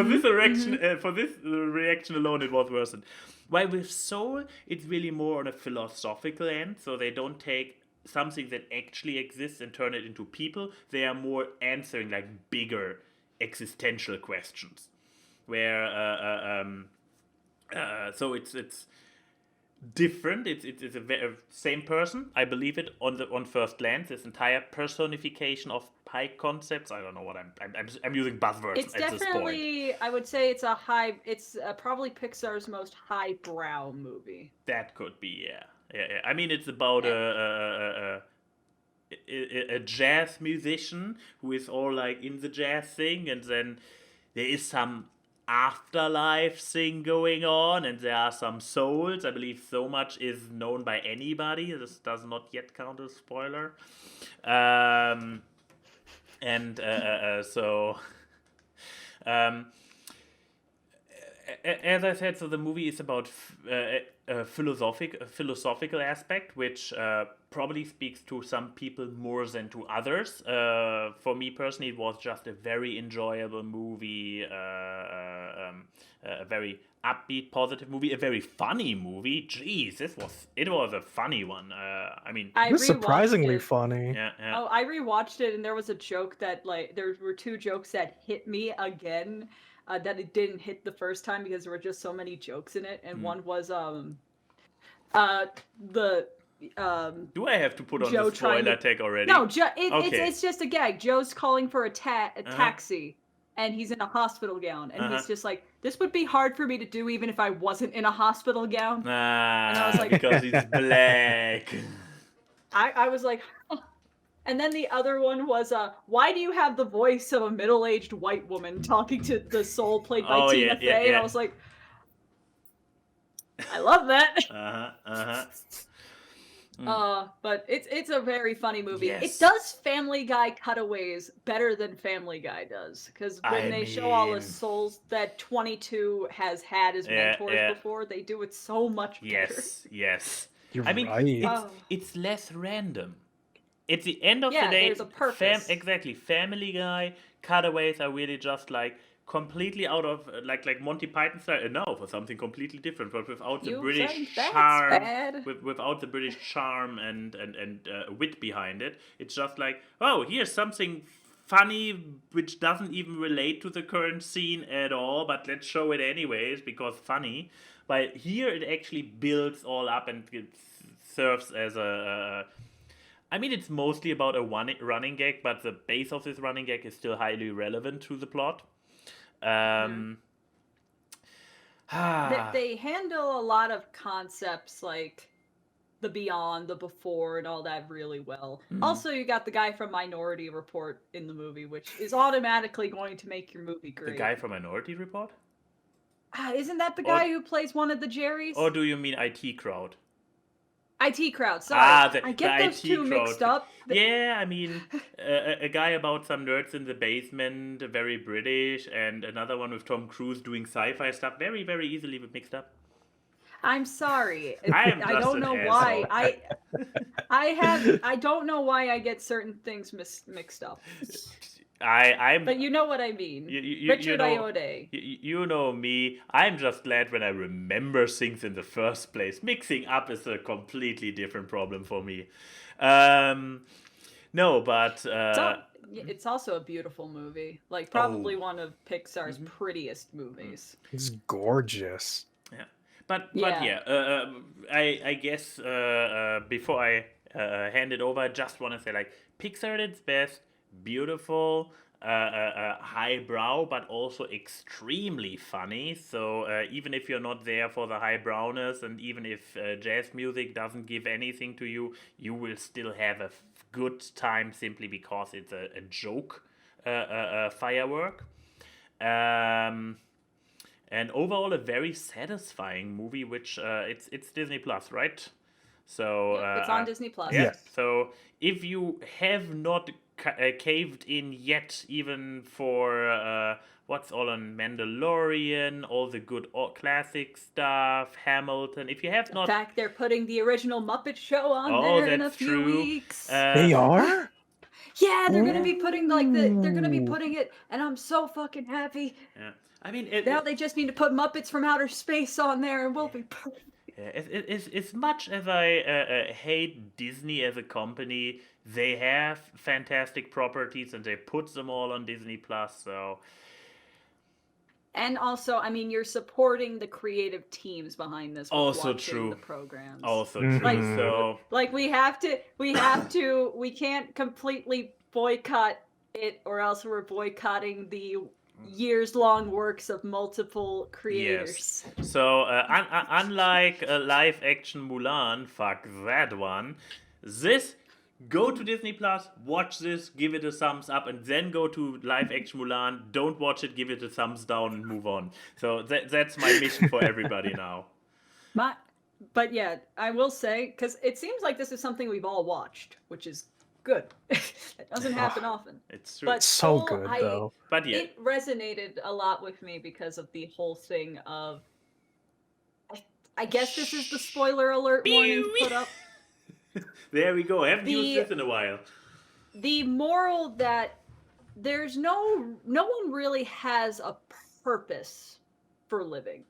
this reaction alone, it was worth it. While with Soul, it's really more on a philosophical end, so they don't take something that actually exists and turn it into people. They are more answering like bigger existential questions, where so it's different. It's a same person. I believe it on first glance. This entire personification of high concepts. I don't know what I'm using buzzwords. It's at definitely, this point. I would say it's it's probably Pixar's most highbrow movie. That could be, yeah. I mean, it's about a jazz musician who is all like in the jazz thing, and then there is some afterlife thing going on, and there are some souls. I believe so much is known by anybody. This does not yet count as spoiler. as I said, so the movie is about a philosophical aspect, which probably speaks to some people more than to others. For me personally, it was just a very enjoyable movie, a very upbeat, positive movie, a very funny movie. Jeez, it was a funny one. I mean, I It was rewatched surprisingly it. funny. yeah, yeah. Oh, I rewatched it, and there was a joke that like there were two jokes that hit me again, that it didn't hit the first time because there were just so many jokes in it. And one was the Do I have to put on Joe the trying spoiler to tag already? no, Okay. it's just a gag. Joe's calling for a taxi, and he's in a hospital gown, and he's just like, "This would be hard for me to do even if I wasn't in a hospital gown." I was like- Because he's black. I was like, huh. And then the other one was, why do you have the voice of a middle-aged white woman talking to the soul played by Oh, Tina yeah, yeah, Fey? And yeah. I was like, I love that. But it's a very funny movie. Yes. It does Family Guy cutaways better than Family Guy does, because when I they show all the mean- souls that 22 has had as Yeah, mentors yeah. before, they do it so much better. Yes. You're I mean, right. Oh. it's less random. At the end of Yeah, the day, there's a purpose. exactly. Family Guy cutaways are really just like completely out of like Monty Python style. No, for something completely different, but without the You British think that's charm, bad? without the British charm and wit behind it. It's just like, oh, here's something funny which doesn't even relate to the current scene at all, but let's show it anyways because funny. But here it actually builds all up and it serves as a I mean, it's mostly about a running gag, but the base of this running gag is still highly relevant to the plot. They handle a lot of concepts like the beyond, the before, and all that really well. Also, you got the guy from Minority Report in the movie, which is automatically going to make your movie The great. guy from Minority Report? Isn't that the guy who plays one of the Jerrys? Or do you mean IT Crowd? IT Crowd, sorry. The I get the those IT two Crowd. mixed up. Yeah, I mean, a guy about some nerds in the basement, very British, and another one with Tom Cruise doing sci-fi stuff. Very, very easily mixed up. I'm sorry. I am I just don't an know asshole. why. I don't know why I get certain things mixed up. I'm. But you know what I mean. You Richard know, Ayoade. You know me. I'm just glad when I remember things in the first place. Mixing up is a completely different problem for me. No, but It's also a beautiful movie. Like probably one of Pixar's prettiest movies. It's gorgeous. yeah, but Yeah. I guess before I hand it over, I just want to say like Pixar at its best, beautiful. Highbrow, but also extremely funny. So even if you're not there for the highbrowness, and even if jazz music doesn't give anything to you, you will still have a good time simply because it's a joke firework. And overall, a very satisfying movie. Which it's Disney Plus, right? So It's on Disney Plus. yeah. Yes. So if you have not caved in yet, even for what's all on Mandalorian, all the good classic stuff, Hamilton. If you have In not, fact, they're putting the original Muppet Show on oh, there in a that's few true. weeks. They are? Yeah, they're gonna be putting they're gonna be putting it, and I'm so fucking happy. Yeah. I mean, Now they just need to put Muppets from Outer Space on there, and we'll be perfect. as much as I hate Disney as a company, they have fantastic properties and they put them all on Disney Plus. So And also, I mean, you're supporting the creative teams behind this. With Also watching true. The programs. also Mhm. true. So Like we can't completely boycott it, or else we're boycotting the years-long works of multiple creators. So, unlike live action Mulan, fuck that one. Go to Disney Plus, watch this, give it a thumbs up, and then go to live action Mulan. Don't watch it, give it a thumbs down, and move on. So that's my mission for everybody now. But yeah, I will say, because it seems like this is something we've all watched, which is good. That doesn't happen often. It's true. But So Soul, good though. But yeah, it resonated a lot with me because of the whole thing of. I guess this is the spoiler alert warning to put up. there we go. Haven't used The this in a while. the moral that there's no one really has a purpose for living.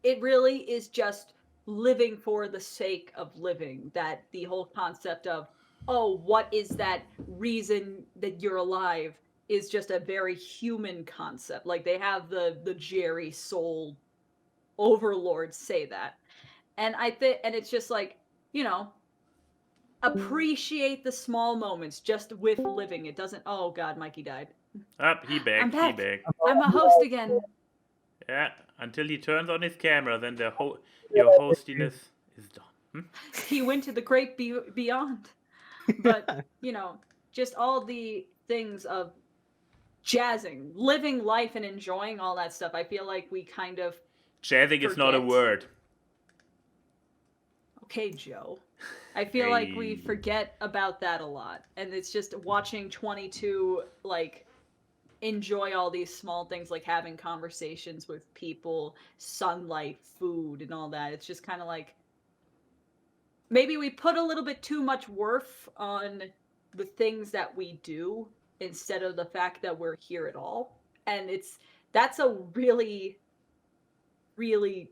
It really is just living for the sake of living. That the whole concept of, oh, what is that reason that you're alive is just a very human concept. Like they have the Jerry Soul overlords say that. And I think and it's just like, you know, appreciate the small moments just with living. It doesn't oh god, Mikey died. Up, he back, I'm back. he back. I'm a host again. Yeah, until he turns on his camera, then your hostiness is done. He went to the great beyond. But, you know, just all the things of jazzing, living life and enjoying all that stuff. I feel like we kind of Jazzing is not a forget. word. Okay, Joe. I feel like we Hey. forget about that a lot. And it's just watching 22 like enjoy all these small things like having conversations with people, sunlight, food, and all that. It's just kind of like maybe we put a little bit too much worth on the things that we do instead of the fact that we're here at all. And that's a really, really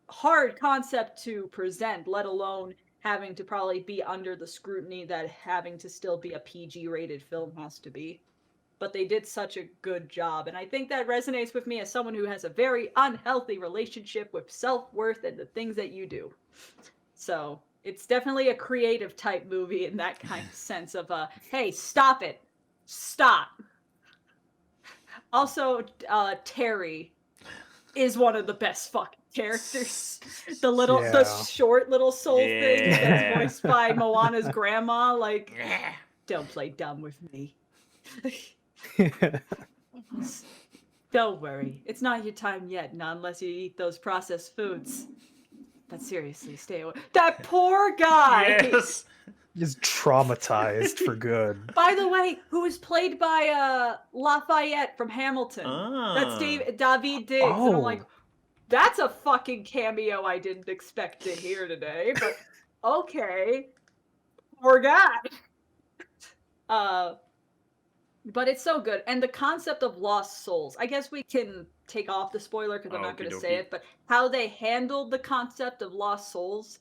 hard concept to present, let alone having to probably be under the scrutiny that having to still be a PG rated film has to be. But they did such a good job. And I think that resonates with me as someone who has a very unhealthy relationship with self-worth and the things that you do. So it's definitely a creative type movie in that kind of sense of, hey, stop it. Stop. Also, Terry is one of the best fucking characters. The short little soul thing that's voiced by Moana's grandma. Like, don't play dumb with me. Don't worry. It's not your time yet, not unless you eat those processed foods. But seriously, stay away. That poor guy! Yes! Just traumatized for good. By the way, who was played by Lafayette from Hamilton. That's David Diggs. Oh. And I'm like, that's a fucking cameo I didn't expect to hear today. But okay. Poor guy. But it's so good. And the concept of lost souls. I guess we can take off the spoiler because I'm not going to say it. But how they handled the concept of lost souls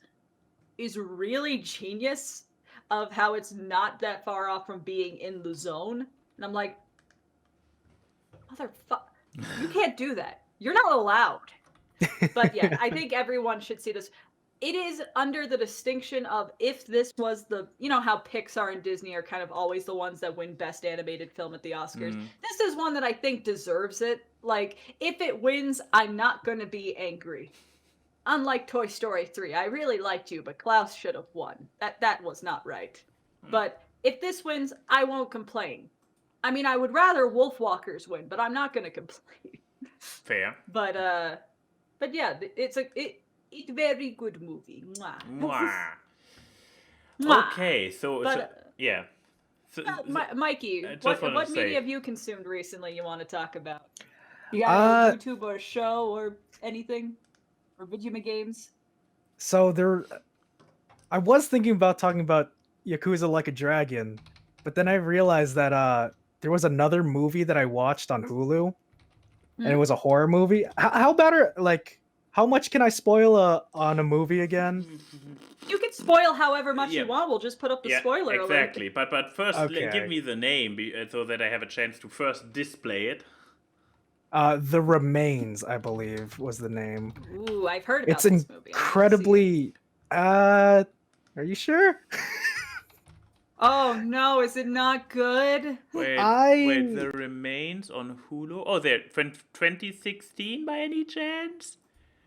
is really genius. Of how it's not that far off from being in the zone. And I'm like, motherfucker, you can't do that. You're not allowed. But yeah, I think everyone should see this. It is under the distinction of if this was the, you know how Pixar and Disney are kind of always the ones that win Best Animated Film at the Oscars. This is one that I think deserves it. Like, if it wins, I'm not going to be angry. Unlike Toy Story 3, I really liked you, but Klaus should have won. That was not right. But if this wins, I won't complain. I mean, I would rather Wolfwalkers win, but I'm not going to complain. Fair. But yeah, it's a very good movie. Mwah. Mwah. Mwah. Okay, so yeah. So, Mikey, just wanted what to media say- have you consumed recently you want to talk about? You got a YouTube or a show or anything? Or video games? So I was thinking about talking about Yakuza Like a Dragon, but then I realized that there was another movie that I watched on Hulu, and it was a horror movie. How about how much can I spoil on a movie again? You can spoil however much you want. We'll just put up the spoiler alert. Exactly. But first, Okay. give me the name so that I have a chance to first display it. The Remains, I believe, was the name. Ooh, I've heard about It's this movie. I didn't see it. incredibly. Are you sure? Oh no, is it not good? Wait, The Remains on Hulu. Oh, there, 2016 by any chance?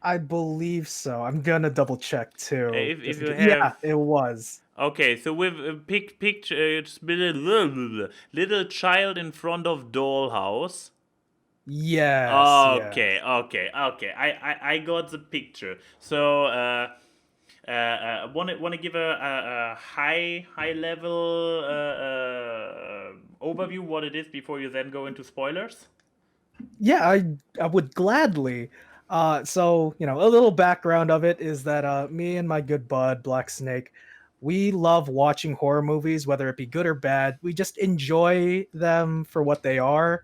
I believe so. I'm gonna double check too. If just you in case- yeah, have- it was. Okay, so with a picture, little child in front of dollhouse. Yes. Okay. I got the picture. So Want to give a high level overview what it is before you then go into spoilers? Yeah, I would gladly. So a little background of it is that me and my good bud Black Snake, we love watching horror movies, whether it be good or bad. We just enjoy them for what they are,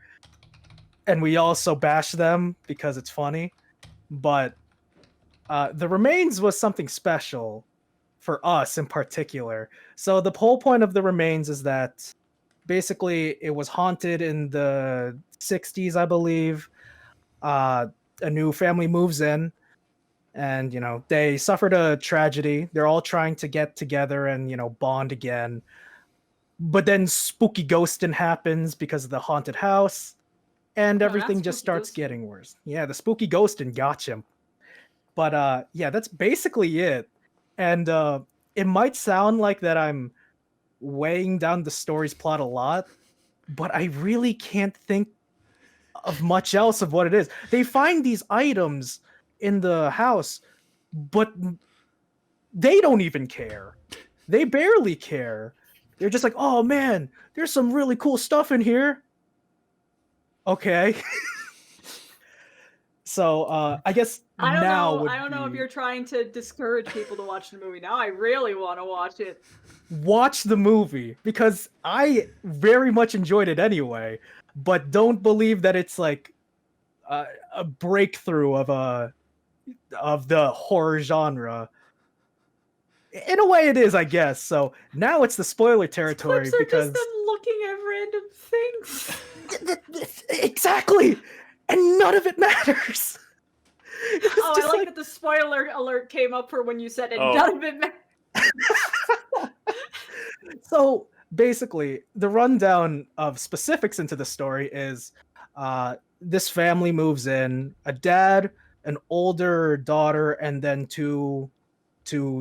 and we also bash them because it's funny. But The Remains was something special for us in particular. So the whole point of The Remains is that basically it was haunted in the 60s, I believe. A new family moves in, and they suffered a tragedy. They're all trying to get together and bond again. But then spooky ghosting happens because of the haunted house, and No, not everything just spooky starts ghosting. getting worse. Yeah, the spooky ghosting got him. But yeah, that's basically it. And it might sound like that I'm weighing down the story's plot a lot, but I really can't think of much else of what it is. They find these items in the house, but they don't even care. They barely care. They're just like, "Oh man, there's some really cool stuff in here." Okay. So I guess I don't now know. would I don't know if be- you're trying to discourage people to watch the movie. Now I really want to watch it. watch the movie because I very much enjoyed it anyway, but don't believe that it's like a breakthrough of the horror genre. In a way, it is, I guess. So now it's the spoiler territory Clips are because just them looking at random things. exactly, and none of it matters. It's Oh, I just like that the spoiler alert came up for when you said it. Oh. None of it matters. So basically, the rundown of specifics into the story is this family moves in, a dad, an older daughter, and then two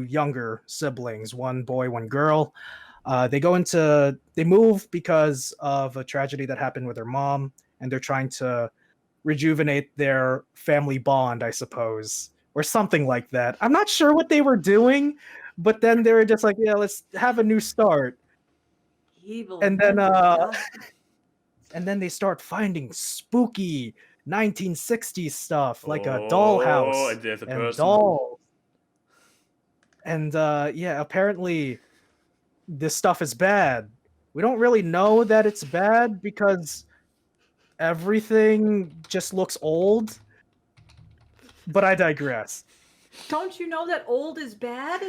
younger siblings, one boy, one girl. They move because of a tragedy that happened with their mom, and they're trying to rejuvenate their family bond, I suppose, or something like that. I'm not sure what they were doing, but then they were just like, yeah, let's have a new start. Evil. And then mental and then they start finding spooky 1960s stuff like a Oh, dollhouse and there's a and person. dolls. And yeah, apparently this stuff is bad. We don't really know that it's bad because everything just looks old. But I digress. Don't you know that old is bad?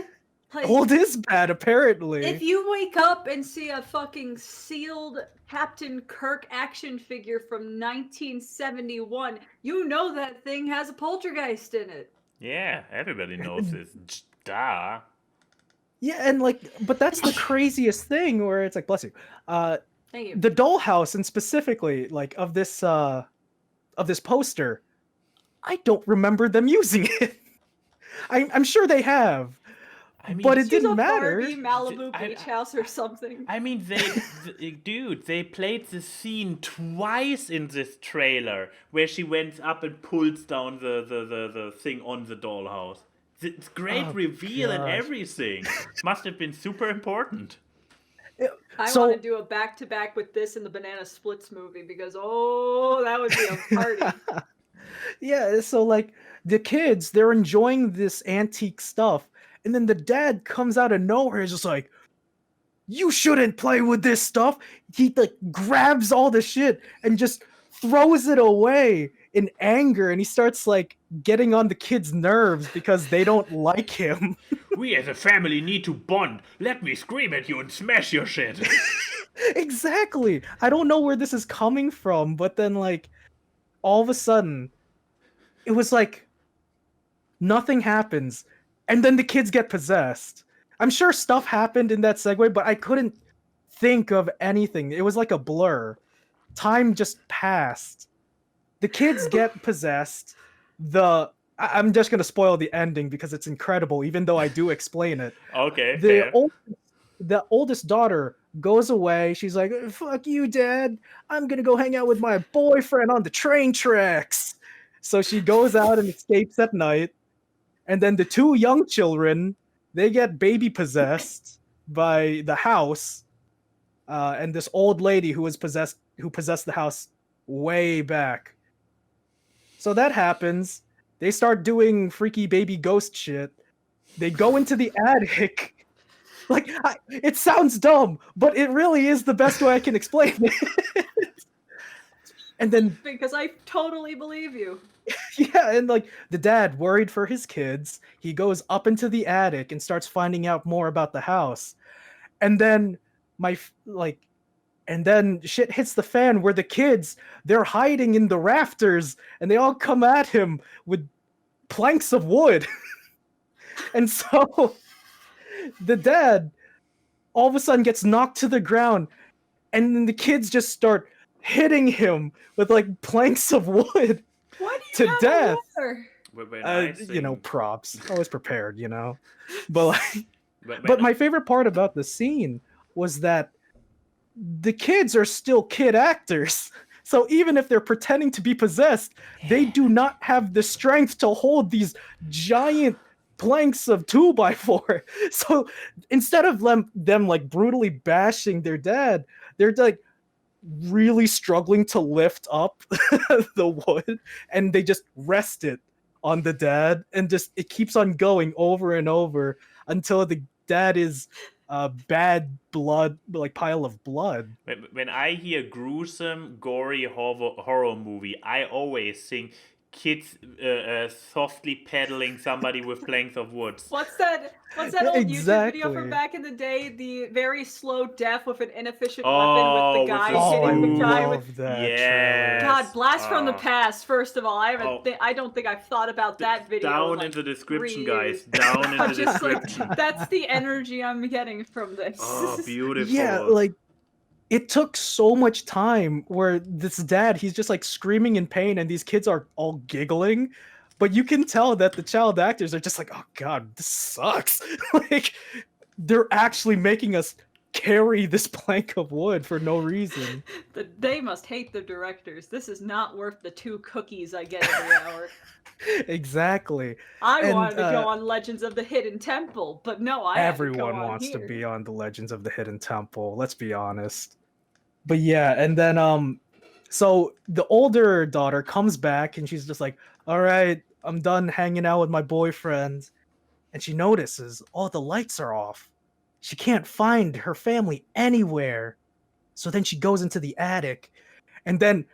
Like, Old is bad, apparently. if you wake up and see a fucking sealed Captain Kirk action figure from 1971, you know that thing has a poltergeist in it. Yeah, everybody knows this. Duh. Yeah, and but that's the craziest thing where it's like, bless you. Thank you. The dollhouse, and specifically of this poster, I don't remember them using it. I'm sure they have, I mean, but it Use didn't a matter. Barbie Malibu I- beach house or something. I mean, dude, they played the scene twice in this trailer where she went up and pulls down the thing on the dollhouse. It's great Oh, reveal and gosh. everything. Must have been super important. I So- want to do a back-to-back with this and the Banana Splits movie because, oh, that would be a party. Yeah, so the kids, they're enjoying this antique stuff, and then the dad comes out of nowhere, is just like, "You shouldn't play with this stuff." He grabs all the shit and just throws it away in anger, and he starts getting on the kids' nerves because they don't like him. We as a family need to bond. Let me scream at you and smash your shit. Exactly. I don't know where this is coming from, but then all of a sudden it was nothing happens, and then the kids get possessed. I'm sure stuff happened in that segue, but I couldn't think of anything. It was like a blur. Time just passed. The kids get possessed. I'm just gonna spoil the ending because it's incredible, even though I do explain it. Okay, fair. The oldest daughter goes away. She's like, "Fuck you, Dad. I'm gonna go hang out with my boyfriend on the train tracks." So she goes out and escapes at night. And then the two young children they get baby possessed by the house, and this old lady who possessed the house way back. So that happens. They start doing freaky baby ghost shit. They go into the attic. Like, it sounds dumb, but it really is the best way I can explain it. And then, because I totally believe you. yeah, and like the dad, worried for his kids, he goes up into the attic and starts finding out more about the house. And then and then shit hits the fan where the kids, they're hiding in the rafters and they all come at him with planks of wood. And so the dad all of a sudden gets knocked to the ground, and then the kids just start hitting him with like planks of wood. Why do you to have death. When Props. Always prepared, But like, but but my favorite part about the scene was that the kids are still kid actors. So even if they're pretending to be possessed, they do not have the strength to hold these giant planks of 2x4. So instead of them like brutally bashing their dad, they're like really struggling to lift up the wood, and they just rest it on the dad, and just it keeps on going over and over until the dad is bad blood, like pile of blood. when I hear gruesome, gory horror movie, I always think kids softly pedaling somebody with planks of wood. What's that old YouTube video Exactly. from back in the day? The very slow death with an inefficient Oh, weapon with the with guy the hitting the spoon. guy love with. that Yes. trailer. God, blast from the past. First of all, I don't think I've thought about that video. Down in, like, in the description, 3 guys. years. Down in the Just like description. that's the energy I'm getting from this. Oh, beautiful. Yeah, like it took so much time where this dad, he's just like screaming in pain, and these kids are all giggling, but you can tell that the child actors are just like, oh god, this sucks. Like they're actually making us carry this plank of wood for no reason. They must hate the directors. This is not worth the 2 cookies I get every hour. Exactly. I wanted to go on Legends of the Hidden Temple, but no, I have to go Everyone on wants here. to be on the Legends of the Hidden Temple, let's be honest. But yeah, and then so the older daughter comes back and she's just like, all right, I'm done hanging out with my boyfriend. And she notices all the lights are off. She can't find her family anywhere. So then she goes into the attic, and then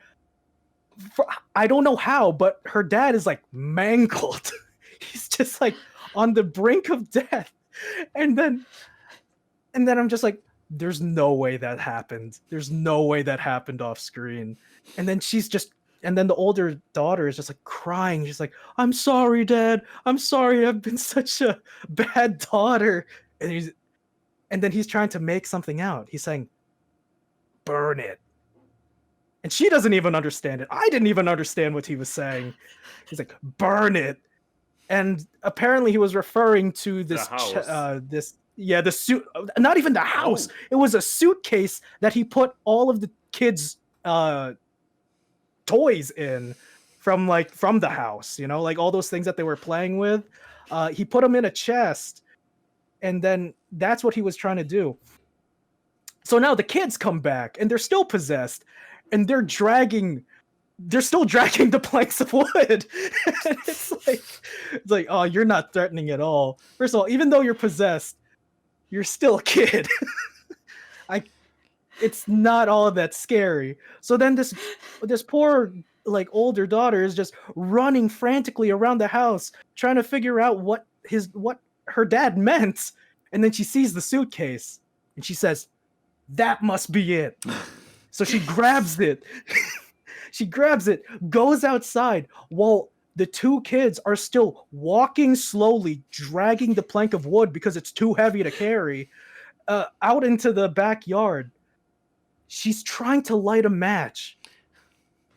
I don't know how, but her dad is like mangled. He's just like on the brink of death. And then I'm just like, there's no way that happened. There's no way that happened off screen. And then the older daughter is just like crying. She's like, I'm sorry, Dad. I'm sorry. I've been such a bad daughter. And then he's trying to make something out. He's saying, burn it. And she doesn't even understand it. I didn't even understand what he was saying. He's like, burn it. And apparently he was referring to this the suit, not even the house. Oh. It was a suitcase that he put all of the kids' toys in from the house, like all those things that they were playing with. He put them in a chest, and then that's what he was trying to do. So now the kids come back, and they're still possessed, and they're still dragging the planks of wood. And it's like, oh, you're not threatening at all. First of all, even though you're possessed, you're still a kid. It's not all that scary. So then this poor older daughter is just running frantically around the house trying to figure out what her dad meant. And then she sees the suitcase and she says, that must be it. So she grabs it. She grabs it, goes outside while the 2 kids are still walking slowly, dragging the plank of wood because it's too heavy to carry, out into the backyard. She's trying to light a match.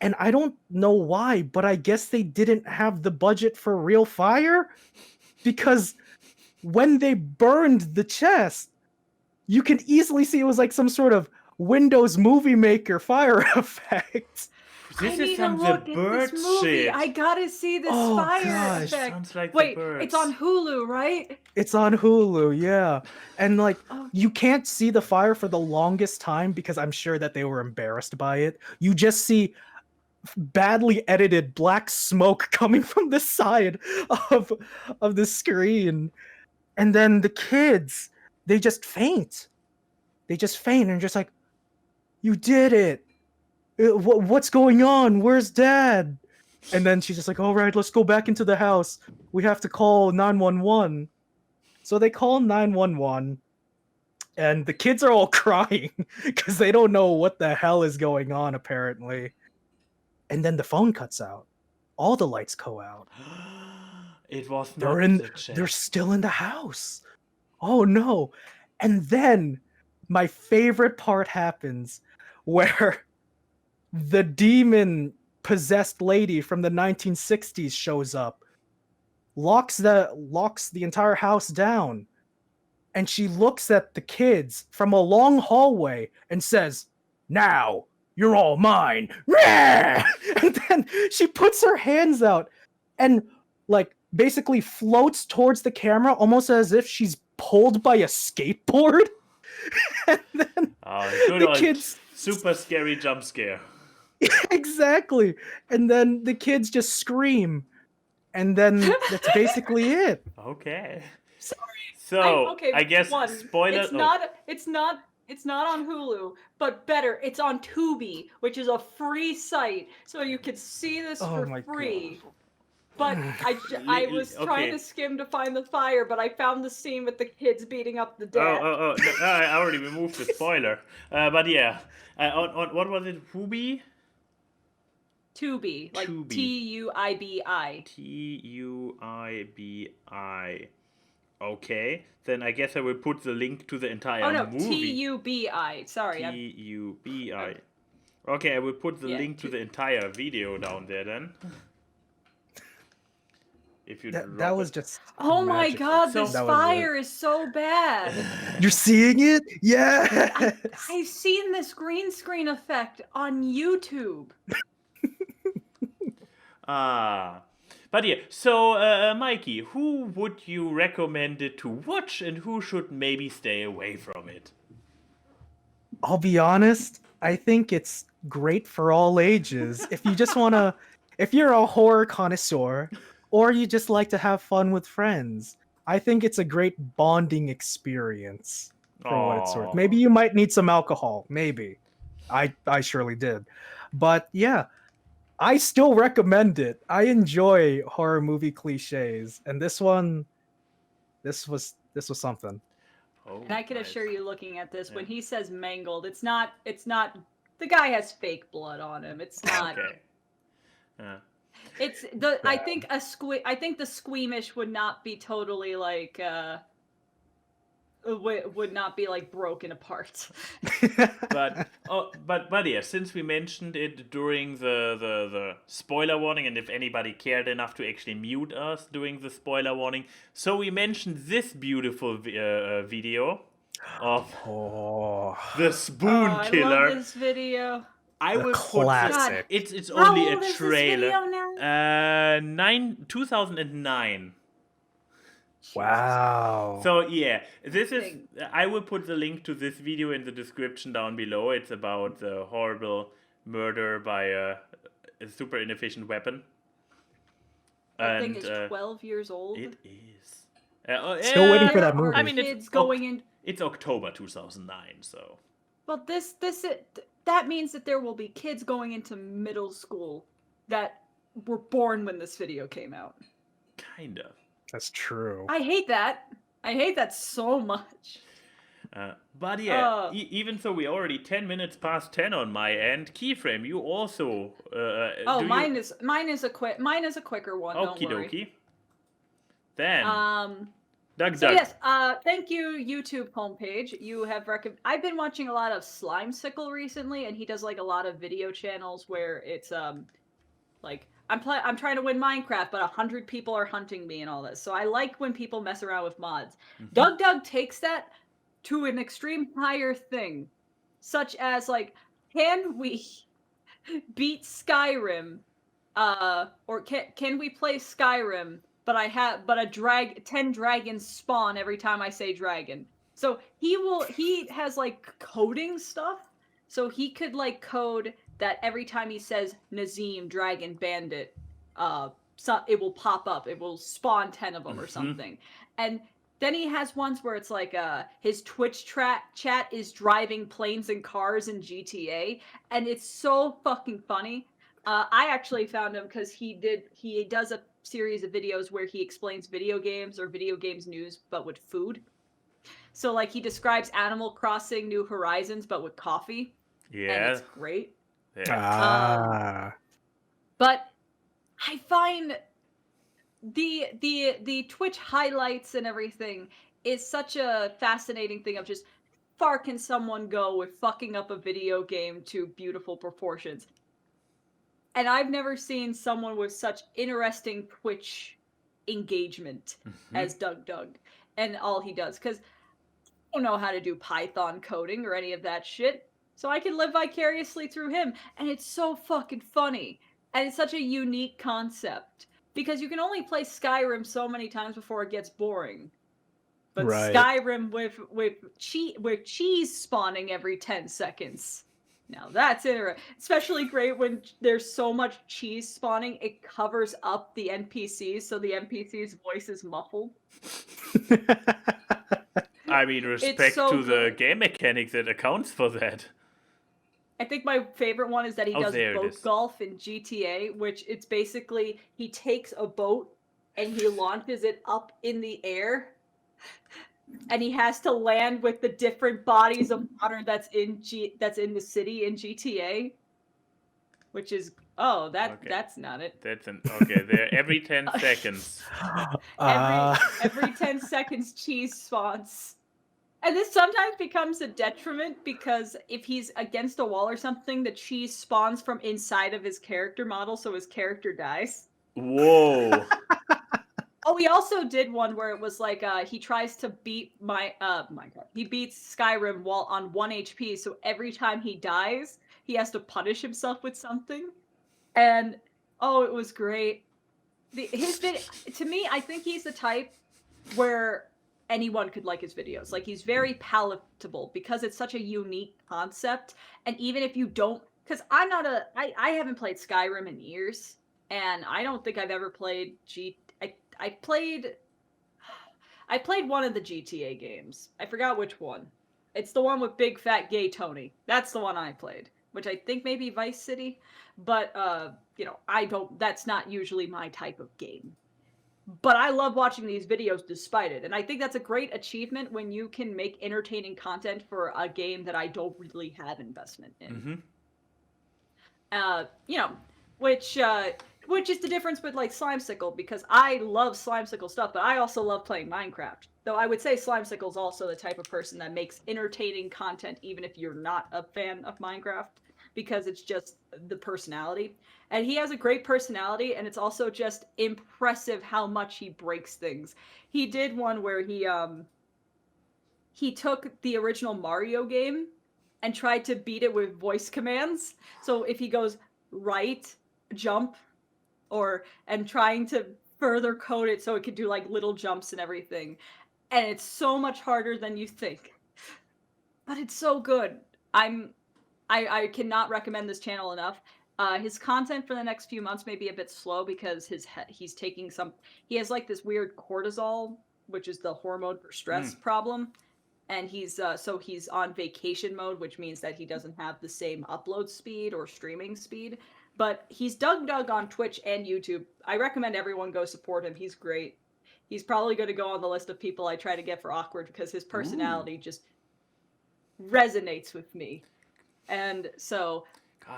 And I don't know why, but I guess they didn't have the budget for real fire, because when they burned the chest, you can easily see it was like some sort of Windows Movie Maker fire effect. This I is need to some look the at bird this movie. shit. I gotta see this Oh, fire gosh. effect. Sounds like the Wait, birds. it's on Hulu, right? It's on Hulu, yeah. And like Oh, you can't see the fire for the longest time because I'm sure that they were embarrassed by it. You just see badly edited black smoke coming from the side of the screen. And then the kids, they just faint. They just faint and just like, you did it. What's going on? Where's dad? And then she's just like, all right, let's go back into the house. We have to call 911. So they call 911, and the kids are all crying because they don't know what the hell is going on, apparently. And then the phone cuts out. All the lights go out. It was not They're in. the chat. They're still in the house. Oh no! And then my favorite part happens, where the demon possessed lady from the 1960s shows up, locks the entire house down, and she looks at the kids from a long hallway and says, "Now you're all mine." And then she puts her hands out and like basically floats towards the camera almost as if she's pulled by a skateboard. And then Good the old kids super scary jump scare. exactly. And then the kids just scream. And then that's basically it. Okay. sorry. So okay, I guess one, spoiler. It's not on Hulu, but better, it's on Tubi, which is a free site, so you could see this Oh my for free. God. But I was trying Okay. to skim to find the fire, but I found the scene with the kids beating up the Oh, dad. no, I already removed the spoiler. But yeah, on what was it? Hubi? Tubi, like Tubi. Tuibi. Tuibi. Okay, then I guess I will put the link to the entire Oh no, movie. Tubi. Sorry, Tubi. Okay, I will put the Yeah, link to the entire video down there then. If you That drop was it. just. Oh my magical. god, So- this That was it. fire is so bad. You're seeing it? Yeah. I've seen this green screen effect on YouTube. But yeah, so Mikey, who would you recommend it to watch and who should maybe stay away from it? I'll be honest, I think it's great for all ages. If you just want to, if you're a horror connoisseur, or you just like to have fun with friends, I think it's a great bonding experience for what it's worth. Aw. Maybe you might need some alcohol. Maybe. I surely did. But yeah, I still recommend it. I enjoy horror movie cliches, and this was something. Oh, And I can nice. assure you, looking at this, when Yeah. he says mangled, it's not. The guy has fake blood on him. It's not. Okay. Yeah. It's the. I think I think the squeamish would not be totally like. Would not be like broken apart. But yeah, since we mentioned it during the spoiler warning, and if anybody cared enough to actually mute us during the spoiler warning, so we mentioned this beautiful video of Oh, the I Spoonkiller. love this video. I the will classic. it's How only old a is trailer. this video now? 2009. Wow. So yeah, this is. Thing. I will put the link to this video in the description down below. It's about the horrible murder by a super inefficient weapon. That thing is 12 years old. It is. Still waiting for There that are movie. I mean, kids going in. It's October 2009, so Well, that means that there will be kids going into middle school that were born when this video came out. kind of. That's true. I hate that. I hate that so much. But yeah, even so, we're already 10 minutes past 10 on my end. Keyframe, you also. Mine is a quicker one. Okie Don't worry. dokie. Then. So Doug. yes, thank you, YouTube homepage. You have I've been watching a lot of Slimesicle recently, and he does like a lot of video channels where it's like I'm trying to win Minecraft, but 100 people are hunting me and all this. So I like when people mess around with mods. Mhm. Doug takes that to an extreme higher thing, such as like, can we beat Skyrim, or can we play Skyrim? But 10 dragons spawn every time I say dragon. So he has like coding stuff. So he could like code that every time he says Nazim, dragon, bandit, so it will pop up. It will spawn 10 of them or something. And then he has ones where it's like his Twitch chat is driving planes and cars in GTA, and it's so fucking funny. I actually found him because he does a series of videos where he explains video games or video games news, but with food. So like he describes Animal Crossing New Horizons, but with coffee. Yeah. And it's great. Yeah. But I find the Twitch highlights and everything is such a fascinating thing of just far can someone go with fucking up a video game to beautiful proportions. And I've never seen someone with such interesting Twitch engagement as Doug and all he does. Because I don't know how to do Python coding or any of that shit. So I can live vicariously through him. And it's so fucking funny. And it's such a unique concept. Because you can only play Skyrim so many times before it gets boring. But Right. Skyrim with cheese spawning every 10 seconds. Now that's interesting. Especially great when there's so much cheese spawning, it covers up the NPCs, so the NPC's voice is muffled. I mean, respect so to the game mechanic that accounts for that. I think my favorite one is that he does there it boat is. golf in GTA, which it's basically he takes a boat and he launches it up in the air. And he has to land with the different bodies of water that's in the city in GTA, which is Okay. that's not it. That's there every 10 seconds. Every 10 seconds cheese spawns. And this sometimes becomes a detriment because if he's against a wall or something, the cheese spawns from inside of his character model, so his character dies. Whoa. Oh, he also did one where it was like he tries to beat Minecraft. He beats Skyrim while on 1 HP, so every time he dies, he has to punish himself with something. And it was great. To me, I think he's the type where anyone could like his videos. Like he's very palatable because it's such a unique concept. And even if you don't, because I haven't played Skyrim in years, and I don't think I've ever played I played one of the GTA games. I forgot which one. It's the one with big fat gay Tony. That's the one I played, which I think maybe Vice City, but that's not usually my type of game. But I love watching these videos despite it, and I think that's a great achievement when you can make entertaining content for a game that I don't really have investment in. Which is the difference with like Slimecicle, because I love Slimecicle stuff, but I also love playing Minecraft. Though I would say Slimecicle's also the type of person that makes entertaining content even if you're not a fan of Minecraft, because it's just the personality. And he has a great personality, and it's also just impressive how much he breaks things. He did one where he took the original Mario game and tried to beat it with voice commands. So if he goes right, jump, and trying to further code it so it could do like little jumps and everything. And it's so much harder than you think. But it's so good. I cannot recommend this channel enough. His content for the next few months may be a bit slow because he's taking he has like this weird cortisol, which is the hormone for stress problem. And he's on vacation mode, which means that he doesn't have the same upload speed or streaming speed. But he's Doug on Twitch and YouTube. I recommend everyone go support him. He's great. He's probably going to go on the list of people I try to get for Awkward because his personality just resonates with me. And so,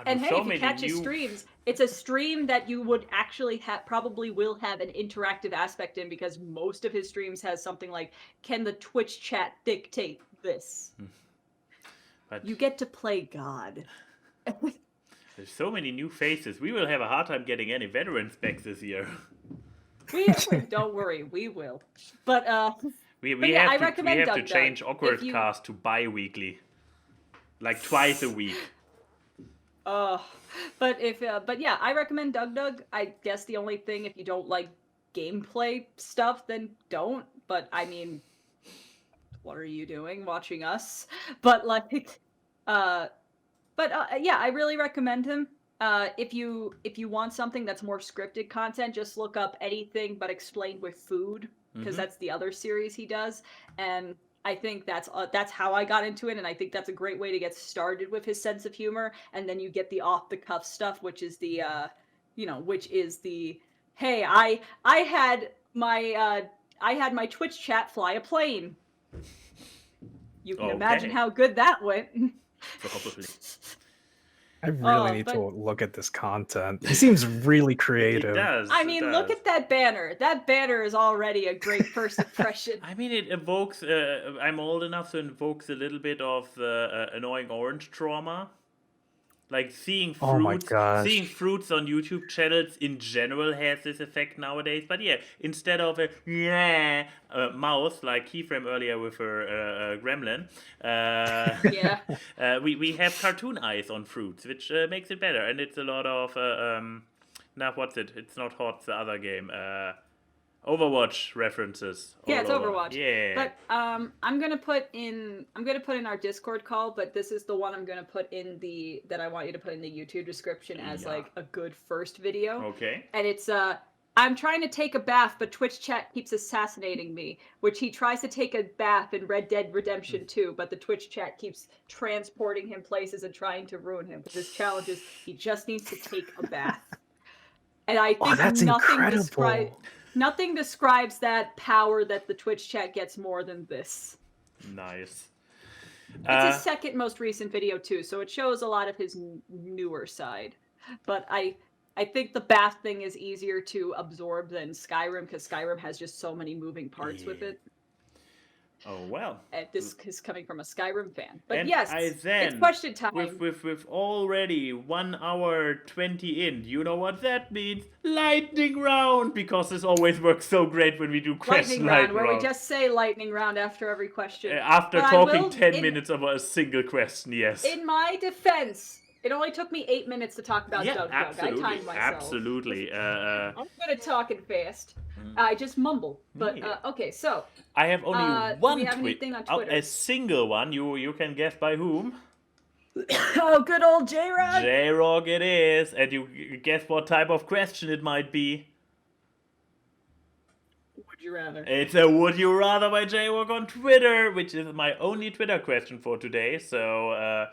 and hey, if you catch his streams, it's a stream that you would actually probably will have an interactive aspect in, because most of his streams has something like, can the Twitch chat dictate this? But you get to play God. There's so many new faces. We will have a hard time getting any veterans back this year. Don't worry, we will. But we have to change AWKWARDCast to bi-weekly, like twice a week. But yeah, I recommend Doug Doug. I guess the only thing, if you don't like gameplay stuff, then don't. But I mean, what are you doing watching us? But like, uh, yeah, I really recommend him. If you want something that's more scripted content, just look up Anything But Explained with Food, because that's the other series he does, and I think that's how I got into it, and I think that's a great way to get started with his sense of humor, and then you get the off the cuff stuff, which is the hey, I had my Twitch chat fly a plane. You can imagine how good that went. Probably. I really need to look at this content. He seems really creative. It does. I mean, look at that banner. That banner is already a great first impression. I mean, it evokes. I'm old enough, so it evokes a little bit of the annoying orange trauma. Like seeing fruits on YouTube channels in general has this effect nowadays. But yeah, instead of a mouse like Keyframe earlier with her gremlin, we have cartoon eyes on fruits, which makes it better. And it's a lot of now what's it? It's not HOTS, the other game. Overwatch references. Yeah, it's over. Overwatch. Yeah. But I'm gonna put in our Discord call, but this is the one I'm gonna put in that I want you to put in the YouTube description as like a good first video. Okay. And it's I'm trying to take a bath, but Twitch chat keeps assassinating me, which he tries to take a bath in Red Dead Redemption 2, but the Twitch chat keeps transporting him places and trying to ruin him. But his challenge is he just needs to take a bath. And I think that's incredible. Nothing describes that power that the Twitch chat gets more than this. Nice. It's his second most recent video too, so it shows a lot of his newer side. But I think the bath thing is easier to absorb than Skyrim, because Skyrim has just so many moving parts with it. Oh well. And this is coming from a Skyrim fan. But and yes, it's question time. With already 1 hour 20 in, you know what that means? Lightning round! Because this always works so great when we do question lightning round. Where we just say lightning round after every question. After talking 10 minutes about a single question, yes. In my defense, it only took me 8 minutes to talk about Doug Doug. I timed myself. Absolutely. I'm good at talking fast. I just mumble. But okay, so I have only one tweet. A single one. You can guess by whom? Oh, good old J-Rog. J-Rog it is. And you guess what type of question it might be. Would you rather? It's a would you rather by J-Rog on Twitter, which is my only Twitter question for today. So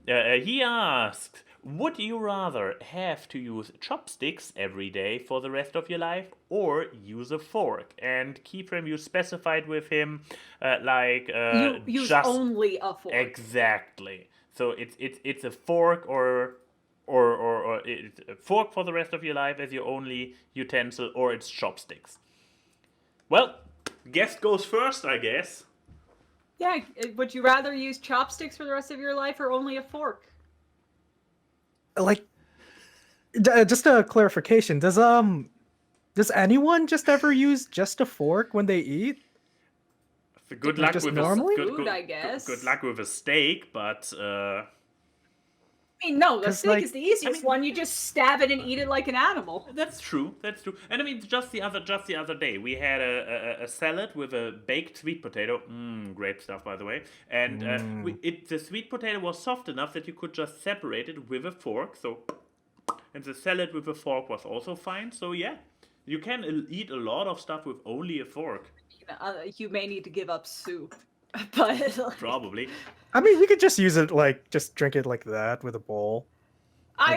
he asked, would you rather have to use chopsticks every day for the rest of your life or use a fork? And Keyframe, you specified with him you use just only a fork. Exactly. So it's a fork or it's a fork for the rest of your life as your only utensil, or it's chopsticks. Well, guest goes first, I guess. Yeah, would you rather use chopsticks for the rest of your life or only a fork? Like, just a clarification, does anyone just ever use just a fork when they eat? Good luck with normally? Food, I guess. Good luck with a steak, but I mean, no, the steak is the easiest one. You just stab it and eat it like an animal. That's true. And I mean, just the other day, we had a salad with a baked sweet potato. Great stuff, by the way. And the sweet potato was soft enough that you could just separate it with a fork. And the salad with a fork was also fine. So yeah, you can eat a lot of stuff with only a fork. You may need to give up soup. But probably. I mean, we could just use it just drink it like that with a bowl. I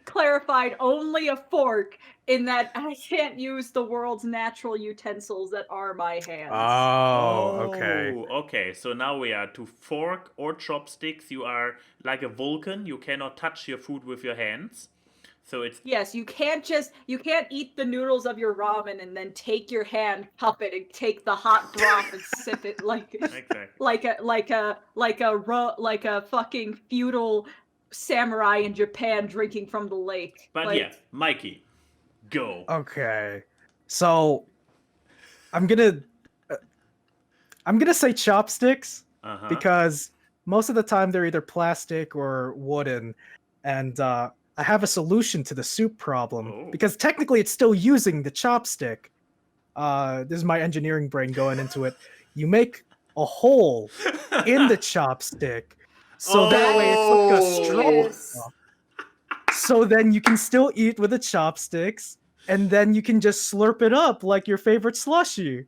clarified only a fork in that I can't use the world's natural utensils that are my hands. Oh, okay. Okay, so now we are to fork or chopsticks. You are like a Vulcan. You cannot touch your food with your hands. So it's yes, you can't eat the noodles of your ramen and then take your hand, cup it, and take the hot broth and sip it like a fucking feudal samurai in Japan drinking from the lake. But yeah, Mikey, go. Okay, so I'm gonna say chopsticks because most of the time they're either plastic or wooden, and I have a solution to the soup problem Oh. because technically it's still using the chopstick. This is my engineering brain going into it. You make a hole in the chopstick, so that way it's like a straw. Genius. So then you can still eat with the chopsticks, and then you can just slurp it up like your favorite slushie.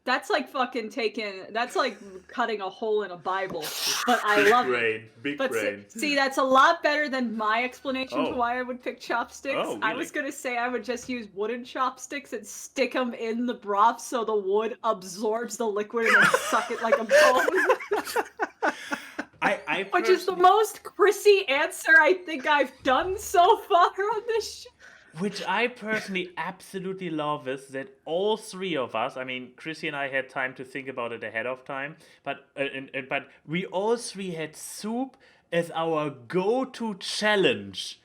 That's like that's like cutting a hole in a Bible. But I love it. Big But brain. see, that's a lot better than my explanation to Oh. why I would pick chopsticks. Oh, I really? was gonna say I would just use wooden chopsticks and stick them in the broth so the wood absorbs the liquid and then suck it like a bone. I Which is the personally- most Chrissy answer I think I've done so far on this show. Which I personally absolutely love is that all three of us, I mean, Chrissy and I had time to think about it ahead of time, but but we all three had soup as our go-to challenge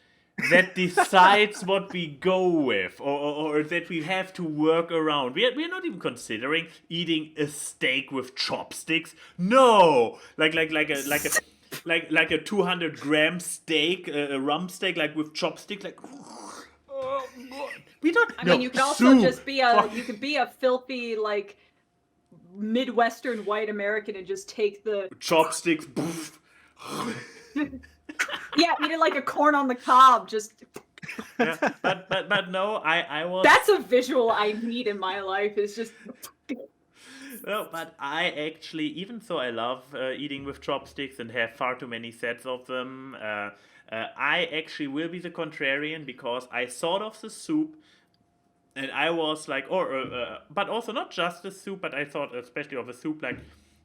that decides what we go with, or that we have to work around. We're not even considering eating a steak with chopsticks. No, like a 200-gram steak, a rump steak, like with chopsticks, like. Oh, God. We don't. I mean, you could also just be you could be a filthy like Midwestern white American and just take the chopsticks. Poof. yeah, eat it like a corn on the cob. Just Yeah, but no, I was. that's a visual I need in my life. Is just No, but I actually, even though I love eating with chopsticks and have far too many sets of them, I actually will be the contrarian because I thought of the soup and I was like, but also not just the soup, but I thought especially of the soup, like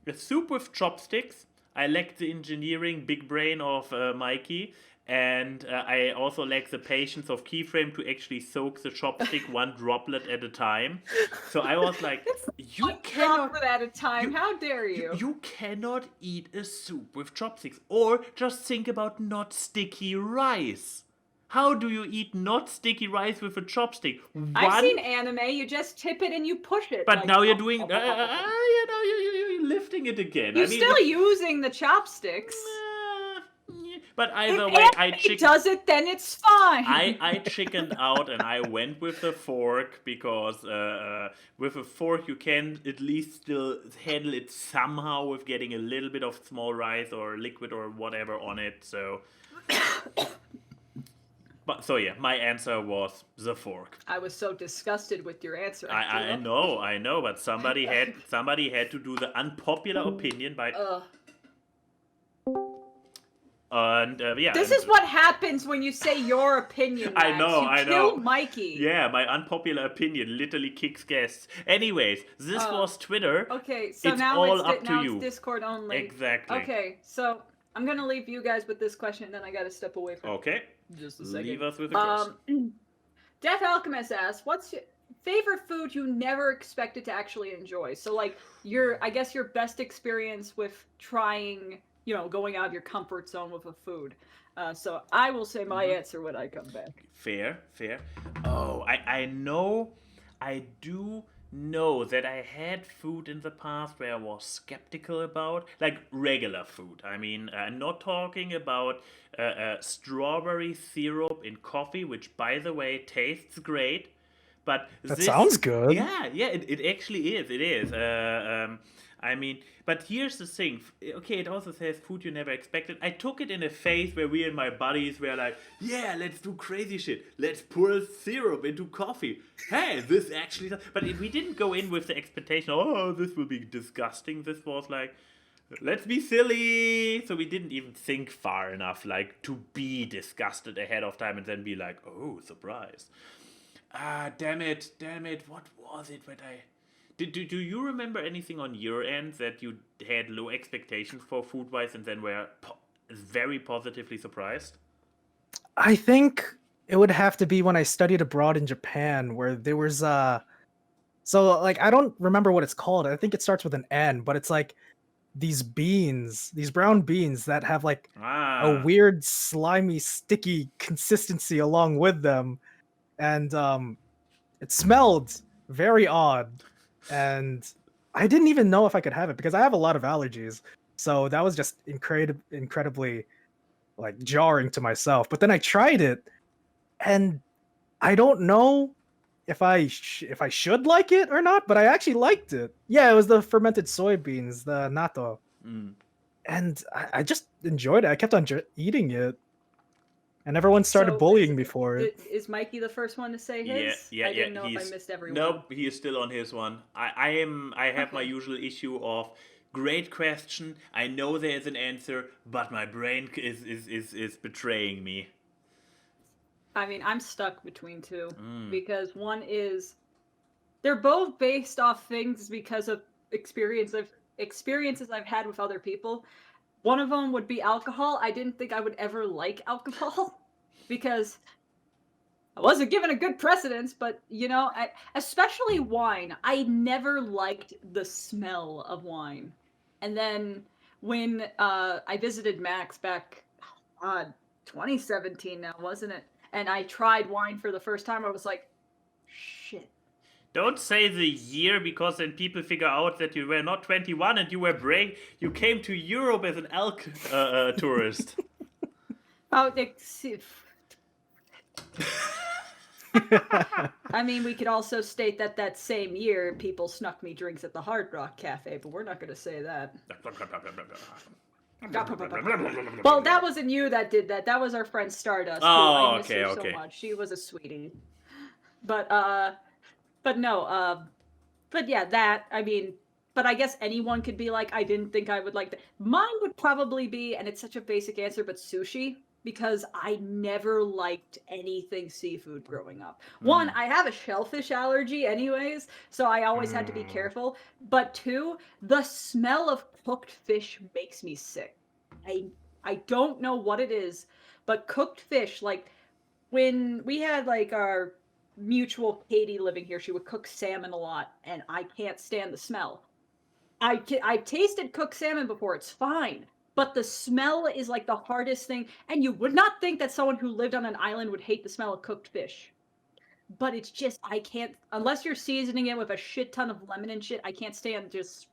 a soup with chopsticks. I lack the engineering big brain of Mikey, and I also lack the patience of Keyframe to actually soak the chopstick one droplet at a time. So I was like, you one cannot. droplet at a time. How dare you? You cannot eat a soup with chopsticks. Or just think about not sticky rice. How do you eat not sticky rice with a chopstick? I've seen anime. You just tip it and you push it. But like, now you're doing. You're lifting it again. You're I mean, still using the chopsticks. But either If way, anime does it, then it's fine. I chickened out and I went with the fork because with a fork you can at least still handle it somehow with getting a little bit of small rice or liquid or whatever on it. So, so yeah, my answer was the fork. I was so disgusted with your answer. I know, but somebody had to do the unpopular opinion by. And yeah. This is what happens when you say your opinion. Max. I know. You kill Mikey. Yeah, my unpopular opinion literally kicks guests. Anyways, this was Twitter. Okay, so it's now all it's up to now you. it's Discord only. Exactly. Okay, so I'm gonna leave you guys with this question, and then I gotta step away from. Okay. Just a second. Leave us with a question. Death Alchemist asks, "What's your favorite food you never expected to actually enjoy?" So, like, I guess your best experience with trying. Going out of your comfort zone with a food. So I will say my answer when I come back. Fair. Oh, I do know that I had food in the past where I was skeptical about, like regular food. I mean, I'm not talking about strawberry syrup in coffee, which, by the way, tastes great. But that sounds good. Yeah, it actually is. It is. I mean, but here's the thing. Okay, it also says food you never expected. I took it in a phase where we and my buddies were like, yeah, let's do crazy shit. Let's pour syrup into coffee. Hey, this actually... But we didn't go in with the expectation, oh, this will be disgusting. This was like, let's be silly. So we didn't even think far enough, like, to be disgusted ahead of time and then be like, oh, surprise. Damn it. What was it when I... Do you remember anything on your end that you had low expectations for food-wise and then were very positively surprised? I think it would have to be when I studied abroad in Japan, where there was so like I don't remember what it's called. I think it starts with an N, but it's like these brown beans that have like a weird, slimy, sticky consistency along with them, and it smelled very odd. And I didn't even know if I could have it because I have a lot of allergies. So that was just incredibly like jarring to myself. But then I tried it, and I don't know if if I should like it or not, but I actually liked it. Yeah, it was the fermented soybeans, the natto, Mm. and I just enjoyed it. I kept on eating it, and everyone started So bullying me for it. is Mikey the first one to say Yeah, his? yeah, I didn't yeah. know if I missed everyone. Nope, he is still on his one. I have my Okay. usual issue of great question. I know there is an answer, but my brain is betraying me. I mean, I'm stuck between two Mm. because one is they're both based off things because of experiences I've had with other people. One of them would be alcohol. I didn't think I would ever like alcohol because I wasn't given a good precedence, but especially wine. I never liked the smell of wine. And then when I visited Max back, uh, 2017 now, wasn't it? And I tried wine for the first time. I was like, shit. Don't say the year, because then people figure out that you were not 21 and you were brave. You came to Europe as an elk tourist. Oh, I mean, we could also state that same year people snuck me drinks at the Hard Rock Cafe, but we're not going to say that. Well, that wasn't you that did that. That was our friend Stardust. Who I miss her so much. She was a sweetie. But no, but yeah, that, I mean, but I guess anyone could be like, I didn't think I would like that. Mine would probably be, and it's such a basic answer, but sushi, because I never liked anything seafood growing up. One, I have a shellfish allergy anyways, so I always had to be careful. But two, the smell of cooked fish makes me sick. I don't know what it is, but cooked fish, like when we had like our mutual Katie living here, she would cook salmon a lot, and I can't stand the smell. I've tasted cooked salmon before, it's fine, but the smell is like the hardest thing, and you would not think that someone who lived on an island would hate the smell of cooked fish. But it's just, I can't, unless you're seasoning it with a shit ton of lemon and shit, I can't stand just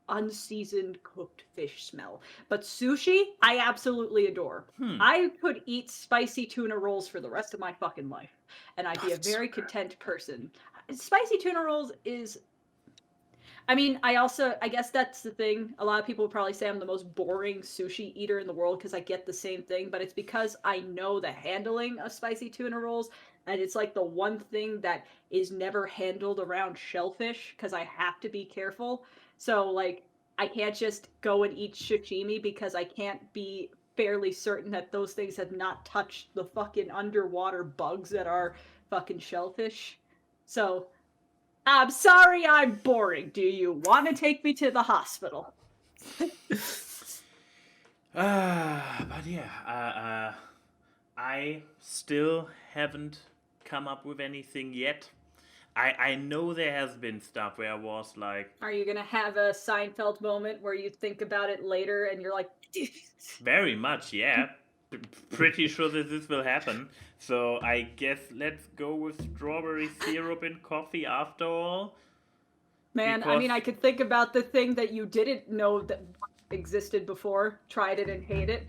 unseasoned cooked fish smell. But sushi, I absolutely adore. I could eat spicy tuna rolls for the rest of my fucking life, and I'd be a very content person. Spicy tuna rolls is, I mean, I guess that's the thing. A lot of people would probably say I'm the most boring sushi eater in the world because I get the same thing, but it's because I know the handling of spicy tuna rolls, and it's like the one thing that is never handled around shellfish because I have to be careful. So, like, I can't just go and eat sashimi because I can't be fairly certain that those things have not touched the fucking underwater bugs that are fucking shellfish. So, I'm sorry I'm boring. Do you want to take me to the hospital? But yeah, I still haven't come up with anything yet. I know there has been stuff where I was like... Are you going to have a Seinfeld moment where you think about it later and you're like... Very much, yeah. Pretty sure that this will happen. So I guess let's go with strawberry syrup in coffee after all. Man, I mean, I could think about the thing that you didn't know that existed before, tried it and hate it.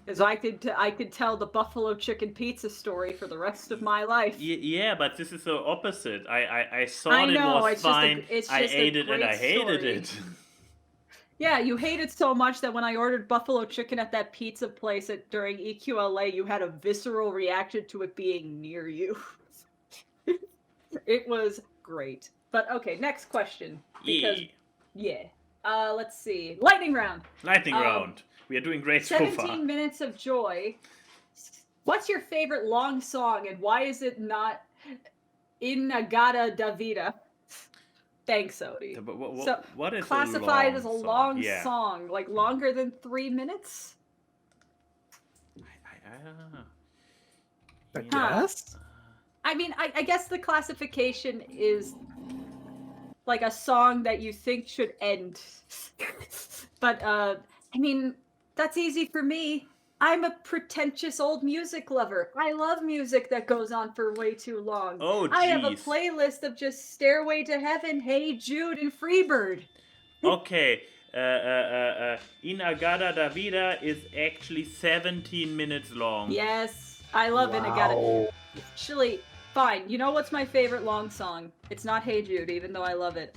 Because I could tell the buffalo chicken pizza story for the rest of my life. Yeah, but this is the opposite. I thought it was fine. I ate it and I hated it. Yeah, you hate it so much that when I ordered buffalo chicken at that pizza place during EQLA, you had a visceral reaction to it being near you. It was great. But okay, next question. Because, let's see. Lightning round. Lightning round. We are doing great so far. 17 minutes of joy. What's your favorite long song, and why is it not Inagata Davida? Thanks, Odie. What is classified as a long song? Like longer than 3 minutes? I guess? I mean, I guess the classification is like a song that you think should end. But, I mean, that's easy for me. I'm a pretentious old music lover. I love music that goes on for way too long. Oh, geez. I have a playlist of just Stairway to Heaven, Hey Jude, and Freebird. Okay, Inagada da Vida is actually 17 minutes long. Yes, I love Inagata. Wow. Actually, fine. You know what's my favorite long song? It's not Hey Jude, even though I love it.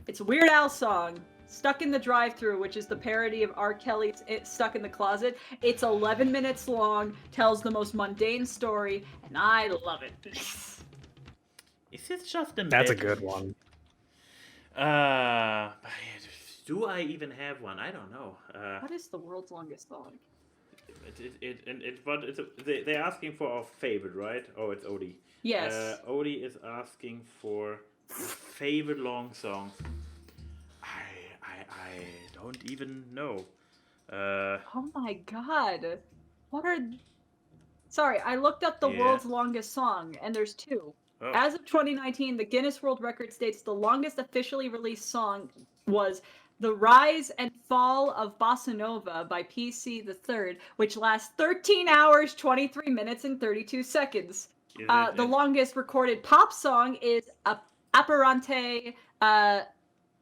It's a Weird Al song, Stuck in the Drive-Thru, which is the parody of R. Kelly's Stuck in the Closet. It's 11 minutes long, tells the most mundane story, and I love it. Is this just a That's a medley? good one. Do I even have one? I don't know. What is the world's longest song? They're asking for our favorite, right? Oh, it's Odie. Yes. Odie is asking for favorite long songs. I don't even know. Oh my god. What are... Sorry, I looked up the Yeah. world's longest song, and there's two. Oh. As of 2019, the Guinness World Record states the longest officially released song was The Rise and Fall of Bossa Nova by PC the Third, which lasts 13 hours, 23 minutes, and 32 seconds. The longest recorded pop song is Apparente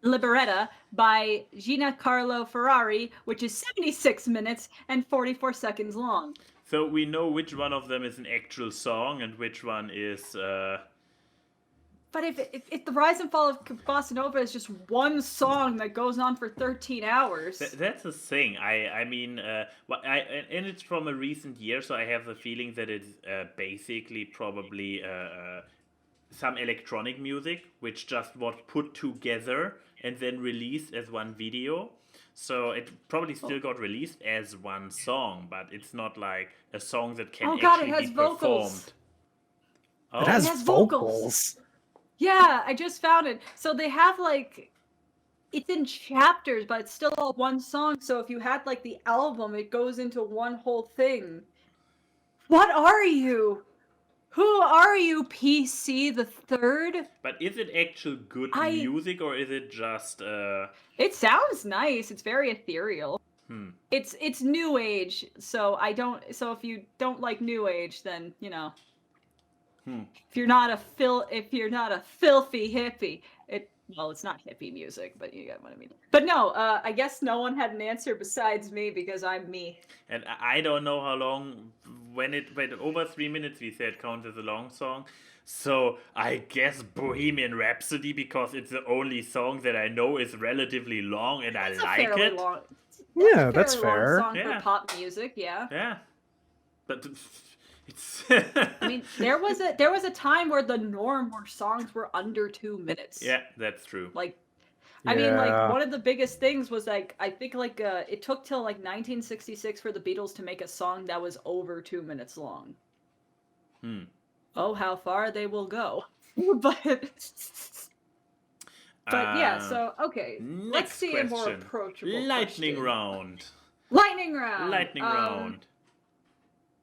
Liberetta by Giancarlo Ferrari, which is 76 minutes and 44 seconds long. So we know which one of them is an actual song and which one is. But if the Rise and Fall of Bossa Nova is just one song that goes on for 13 hours... That's the thing. I mean, and it's from a recent year, so I have the feeling that it's basically probably some electronic music, which just was put together and then released as one video. So it probably still got released as one song, but it's not like a song that can actually be performed. It has vocals. Yeah, I just found it. So they have it's in chapters, but it's still all one song. So if you had the album, it goes into one whole thing. What are you? Who are you, PC the Third? But is it actual good music, or is it just... It sounds nice. It's very ethereal. It's new age, so if you don't like new age, then if you're not a filthy hippie, it's not hippie music, but you get what I mean. But no, I guess no one had an answer besides me because I'm me. And I don't know how long, when over 3 minutes we said counts as a long song. So I guess Bohemian Rhapsody, because it's the only song that I know is relatively long and I like it. Yeah, that's fair. Long song for pop music, yeah. Yeah, but it's. I mean, there was a time where the norm where songs were under 2 minutes. Yeah, that's true. I mean, one of the biggest things was I think it took till 1966 for the Beatles to make a song that was over 2 minutes long. Oh, how far they will go. But yeah, so okay. Let's see a more approachable Lightning question. round. Lightning round. Lightning round.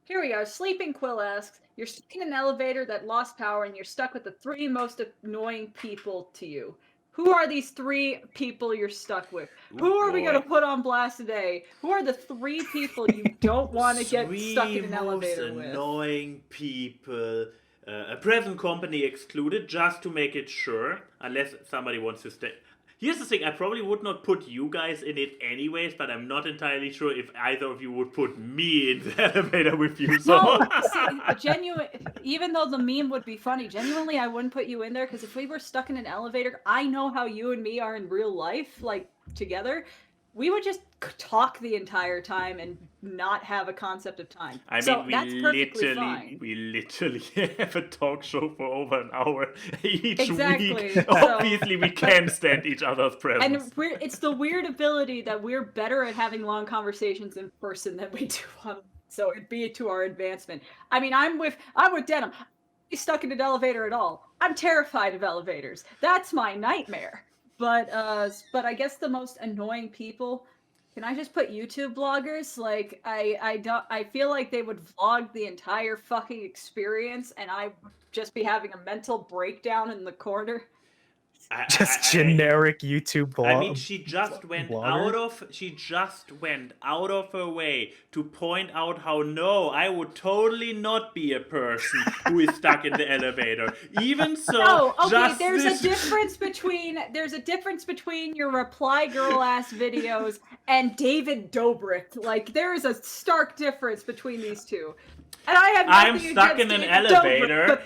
Here we are. Sleeping Quill asks, you're stuck in an elevator that lost power and you're stuck with the 3 most annoying people to you. Who are these 3 people you're stuck with? Who are we going to put on blast today? Who are the 3 people you don't want to get stuck in an elevator with? 3 most annoying people. A present company excluded, just to make it sure, unless somebody wants to stay. Here's the thing, I probably would not put you guys in it anyways, but I'm not entirely sure if either of you would put me in the elevator with you. So. No, even though the meme would be funny, genuinely I wouldn't put you in there, because if we were stuck in an elevator, I know how you and me are in real life, together. We would just talk the entire time and not have a concept of time. I mean, so that's perfectly fine. We literally have a talk show for over an hour each Exactly. week. Obviously, we can stand each other's presence. And it's the weird ability that we're better at having long conversations in person than we do on. So it'd be to our advancement. I mean, I'm with Denim. I'm not stuck in an elevator at all. I'm terrified of elevators. That's my nightmare. But I guess the most annoying people, can I just put YouTube bloggers? I feel like they would vlog the entire fucking experience and I would just be having a mental breakdown in the corner. Just generic YouTube blog. I mean, she just went out of her way to point out how I would totally not be a person who is stuck in the elevator. Even so, no, okay, there's a difference between your reply girl ass videos and David Dobrik. Like, there is a stark difference between these two. And I'm stuck in an elevator.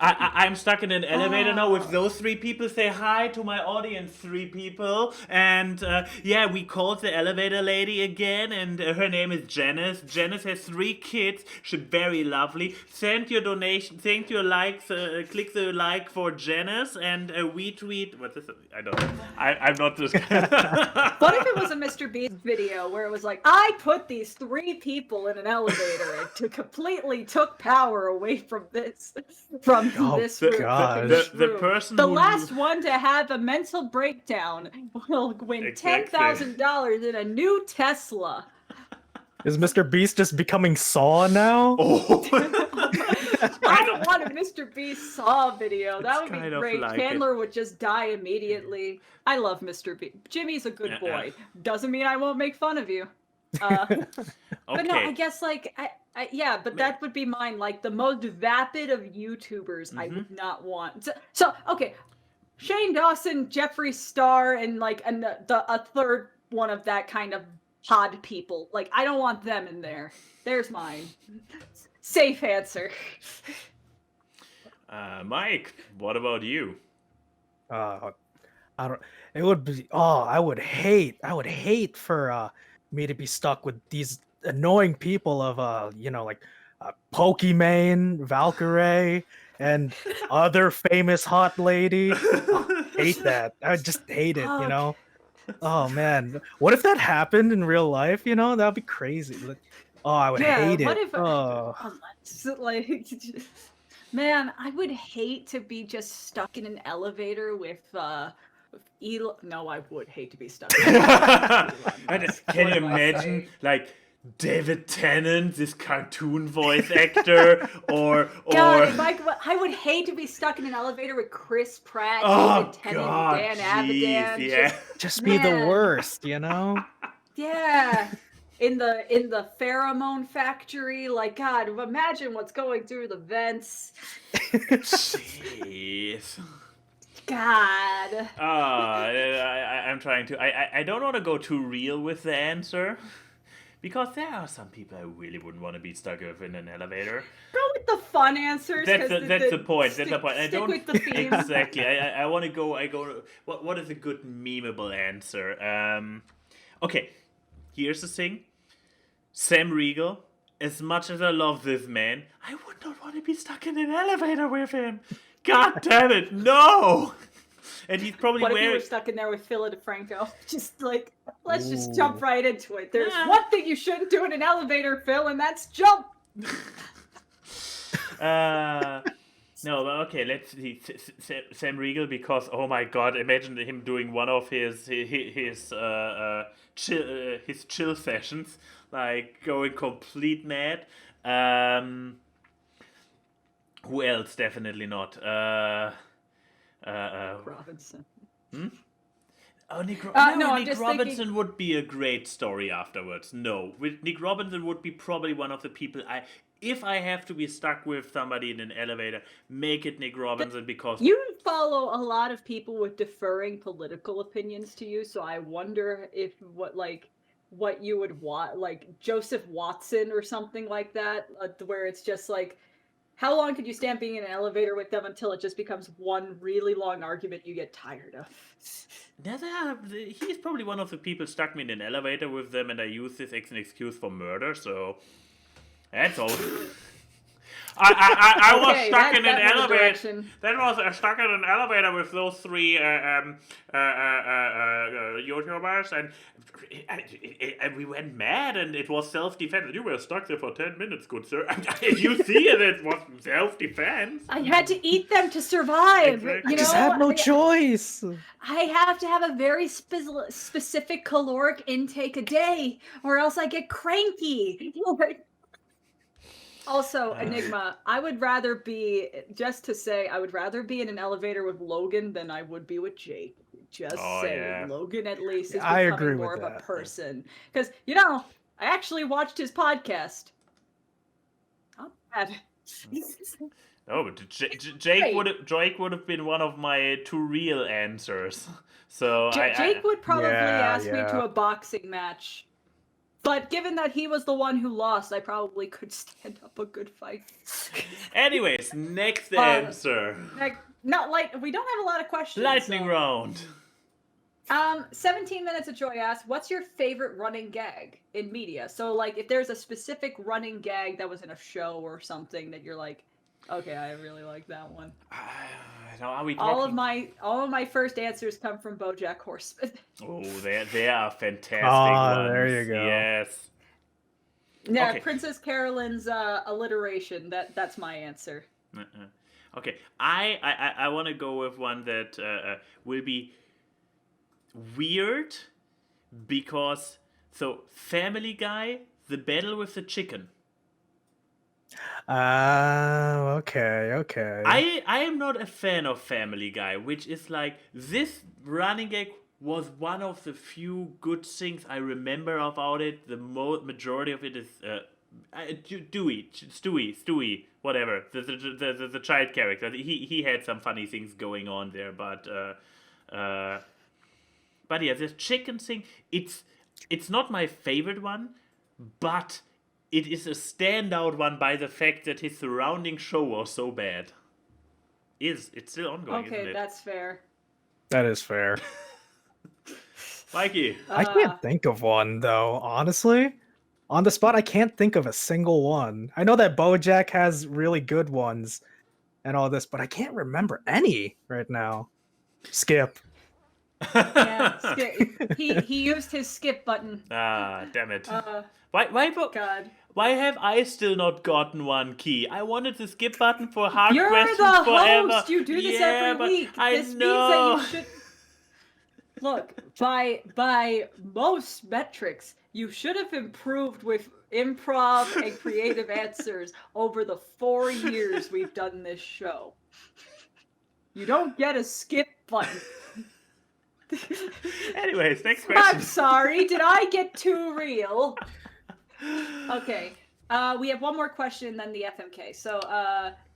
I'm stuck in an elevator now with those 3 people. Say hi to my audience, 3 people. And we called the elevator lady again, and her name is Janice. Janice has 3 kids. She's very lovely. Send your donation, thank your likes, click the like for Janice, and we tweet. What is it? I don't know. I'm not just. What if it was a Mr. Beast video where it was like, I put these 3 people in an elevator and to completely took power away from this room. The person last one to have a mental breakdown will win $10,000 in a new Tesla. Is Mr. Beast just becoming Saw now? Oh. I don't want a Mr. Beast Saw video. That would be great. Chandler would just die immediately. I love Mr. Beast. Jimmy's a good boy. Doesn't mean I won't make fun of you. But no, I guess like but that would be mine. Like the most vapid of YouTubers, I would not want. So okay, Shane Dawson, Jeffree Star, and a third one of that kind of pod people. Like I don't want them in there. There's mine. Safe answer. Mike, what about you? I don't. It would be. Oh, I would hate for me to be stuck with these annoying people of Pokimane, Valkyrae, and other famous hot lady. Hate that. I just hate it, you know. Oh man, what if that happened in real life? You know, that'd be crazy. Oh, I would hate it. Man, I would hate to be just stuck in an elevator with No, I would hate to be stuck. Can you imagine, like, David Tennant, this cartoon voice actor, or God, I would hate to be stuck in an elevator with Chris Pratt, David Tennant, and Dan Avidan. Just be the worst, you know? Yeah. In the pheromone factory, like God, imagine what's going through the vents. Jeez. God. I'm trying to. I don't want to go too real with the answer, because there are some people I really wouldn't want to be stuck with in an elevator. Go with the fun answers. That's the point. That's the point. I don't with the theme. Exactly. I want to go. What is a good memeable answer? Okay. Here's the thing. Sam Riegel. As much as I love this man, I would not want to be stuck in an elevator with him. God damn it, no! And he's probably What if you were stuck in there with Phila DeFranco? Just like, let's just jump right into it. There's one thing you shouldn't do in an elevator, Phil, and that's jump! No, but okay, let's see. Sam Riegel, because, oh my god, imagine him doing one of his chill sessions, like going complete mad. Who else? Definitely not. Robinson. Oh, Nick Robinson thinking... would be a great story afterwards. No, Nick Robinson would be probably one of the people if I have to be stuck with somebody in an elevator, make it Nick Robinson, because you follow a lot of people with differing political opinions to you, so I wonder if what you would want, like Joseph Watson or something like that, where it's just like, how long could you stand being in an elevator with them until it just becomes one really long argument you get tired of? He's probably one of the people stuck me in an elevator with them, and I use this as an excuse for murder, so that's all. I was stuck in an elevator. That was stuck in an elevator with those 3 YouTubers, and we went mad, and it was self-defense. You were stuck there for 10 minutes, good sir. You see it was self-defense. I had to eat them to survive. Exactly. You just have no choice. I have to have a very specific caloric intake a day, or else I get cranky. Also, Enigma, I would rather be, just to say, I would rather be in an elevator with Logan than I would be with Jake. Just Oh, saying. yeah. Logan at least is I becoming agree more with of a that. person. Because, I actually watched his podcast. Not bad. Oh, but Jake would have been one of my 2 real answers. So Jake would probably ask me Yeah. to a boxing match. But given that he was the one who lost, I probably could stand up a good fight. Anyways, next answer. We don't have a lot of questions. Lightning round. 17 Minutes of Joy asks, what's your favorite running gag in media? So, like, if there's a specific running gag that was in a show or something that you're like, okay, I really like that one. Are we All talking... of my first answers come from BoJack Horseman. Oh, they are fantastic Oh, ones. there you go. Yes. Yeah, Okay. Princess Carolyn's alliteration. That's my answer. Okay, I want to go with one that will be weird because Family Guy, the battle with the chicken. Okay. I am not a fan of Family Guy, which is like this running gag was one of the few good things I remember about it. The majority of it is Stewie, whatever, the child character. He had some funny things going on there, but yeah, this chicken thing, it's not my favorite one, but it is a standout one by the fact that his surrounding show was so bad. It's still ongoing, isn't Okay, it? that's fair. That is fair. Mikey. I can't think of one though, honestly. On the spot, I can't think of a single one. I know that BoJack has really good ones and all this, but I can't remember any right now. Skip. Yeah, skip. He used his skip button. Ah, damn it. God. Why have I still not gotten one, Key? I wanted the skip button for hard You're questions the forever. host. You do this Yeah, every but week. I This know. means that you should look by most metrics. You should have improved with improv and creative answers over the 4 years we've done this show. You don't get a skip button. Anyways, next question. I'm sorry. Did I get too real? Okay. We have one more question, then the FMK. So,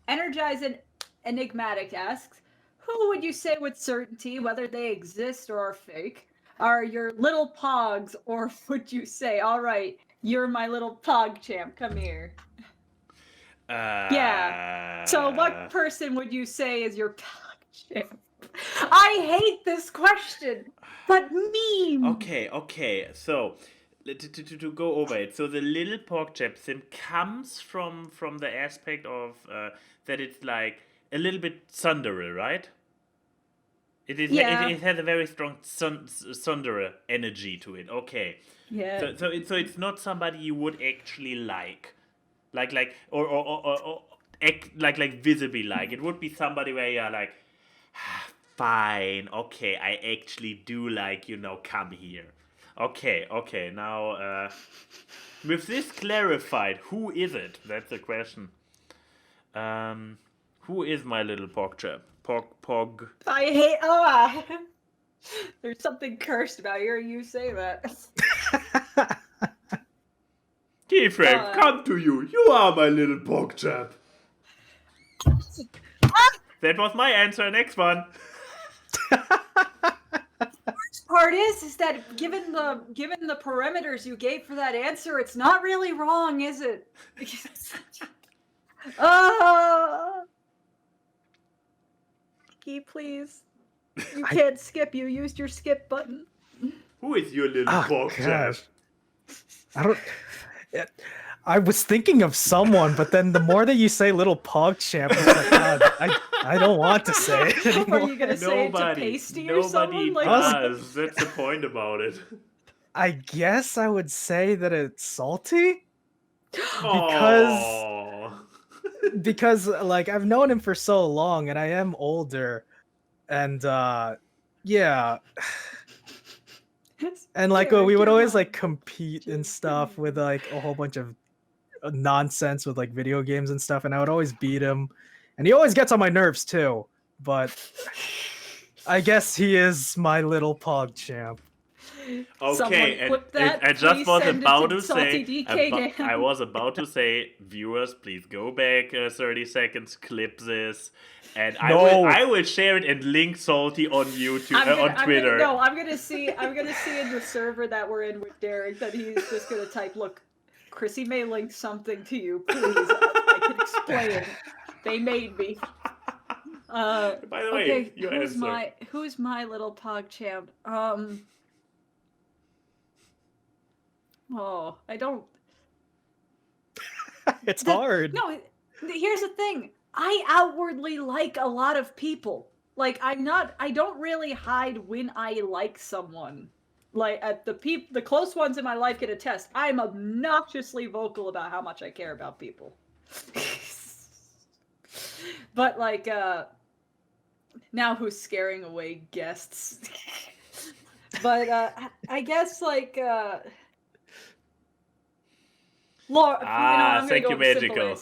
Energize and Enigmatic asks, who would you say with certainty, whether they exist or are fake, are your little pogs, or would you say, all right, you're my little Pogchamp, come here? Yeah. So what person would you say is your Pogchamp? I hate this question, but meme. Okay. So, to go over it. So the little Pogchamp sim comes from the aspect of that it's like a little bit tsundere, right? It is. Yeah. It has a very strong tsundere energy to it. Okay. Yeah. So it's not somebody you would actually like or like visibly like. It would be somebody where you're like, fine, okay, I actually do like, come here. Okay, now, with this clarified, who is it? That's the question. Who is my little Pogchamp? Pog. I hate. There's something cursed about hearing you say that. Keyframe, come to you. You are my little Pogchamp. That was my answer. Next one. Part is that given the parameters you gave for that answer, it's not really wrong, is it? Key, please. You can't skip. You used your skip button. Who is your little Pogchamp? I don't. I was thinking of someone, but then the more that you say "little Pogchamp," it's like, God, I don't want to say it anymore. Are you gonna say it's a pasty or Nobody something? does. That's the point about it. I guess I would say that it's salty because like I've known him for so long, and I am older, and yeah. And like we would always like compete and stuff with like a whole bunch of nonsense with like video games and stuff, and I would always beat him, and he always gets on my nerves too. But I guess he is my little Pogchamp. Okay, and clip that, I just please was send it about to to Salty say, DK I was about to say, viewers, please go back 30 seconds, clip this, and No. I will share it and link Salty on YouTube, on Twitter. I'm gonna see in the server that we're in with Derek that he's just gonna type, look, Chrissy may link something to you, please. I can explain. They made me. By the way, Okay, you who's my little Pogchamp? Oh, I don't. It's hard. No, here's the thing. I outwardly like a lot of people. Like, I don't really hide when I like someone. Like, the close ones in my life can attest. I'm obnoxiously vocal about how much I care about people. But, like, now who's scaring away guests? But, I guess, like, Lauren, thank you, Magical.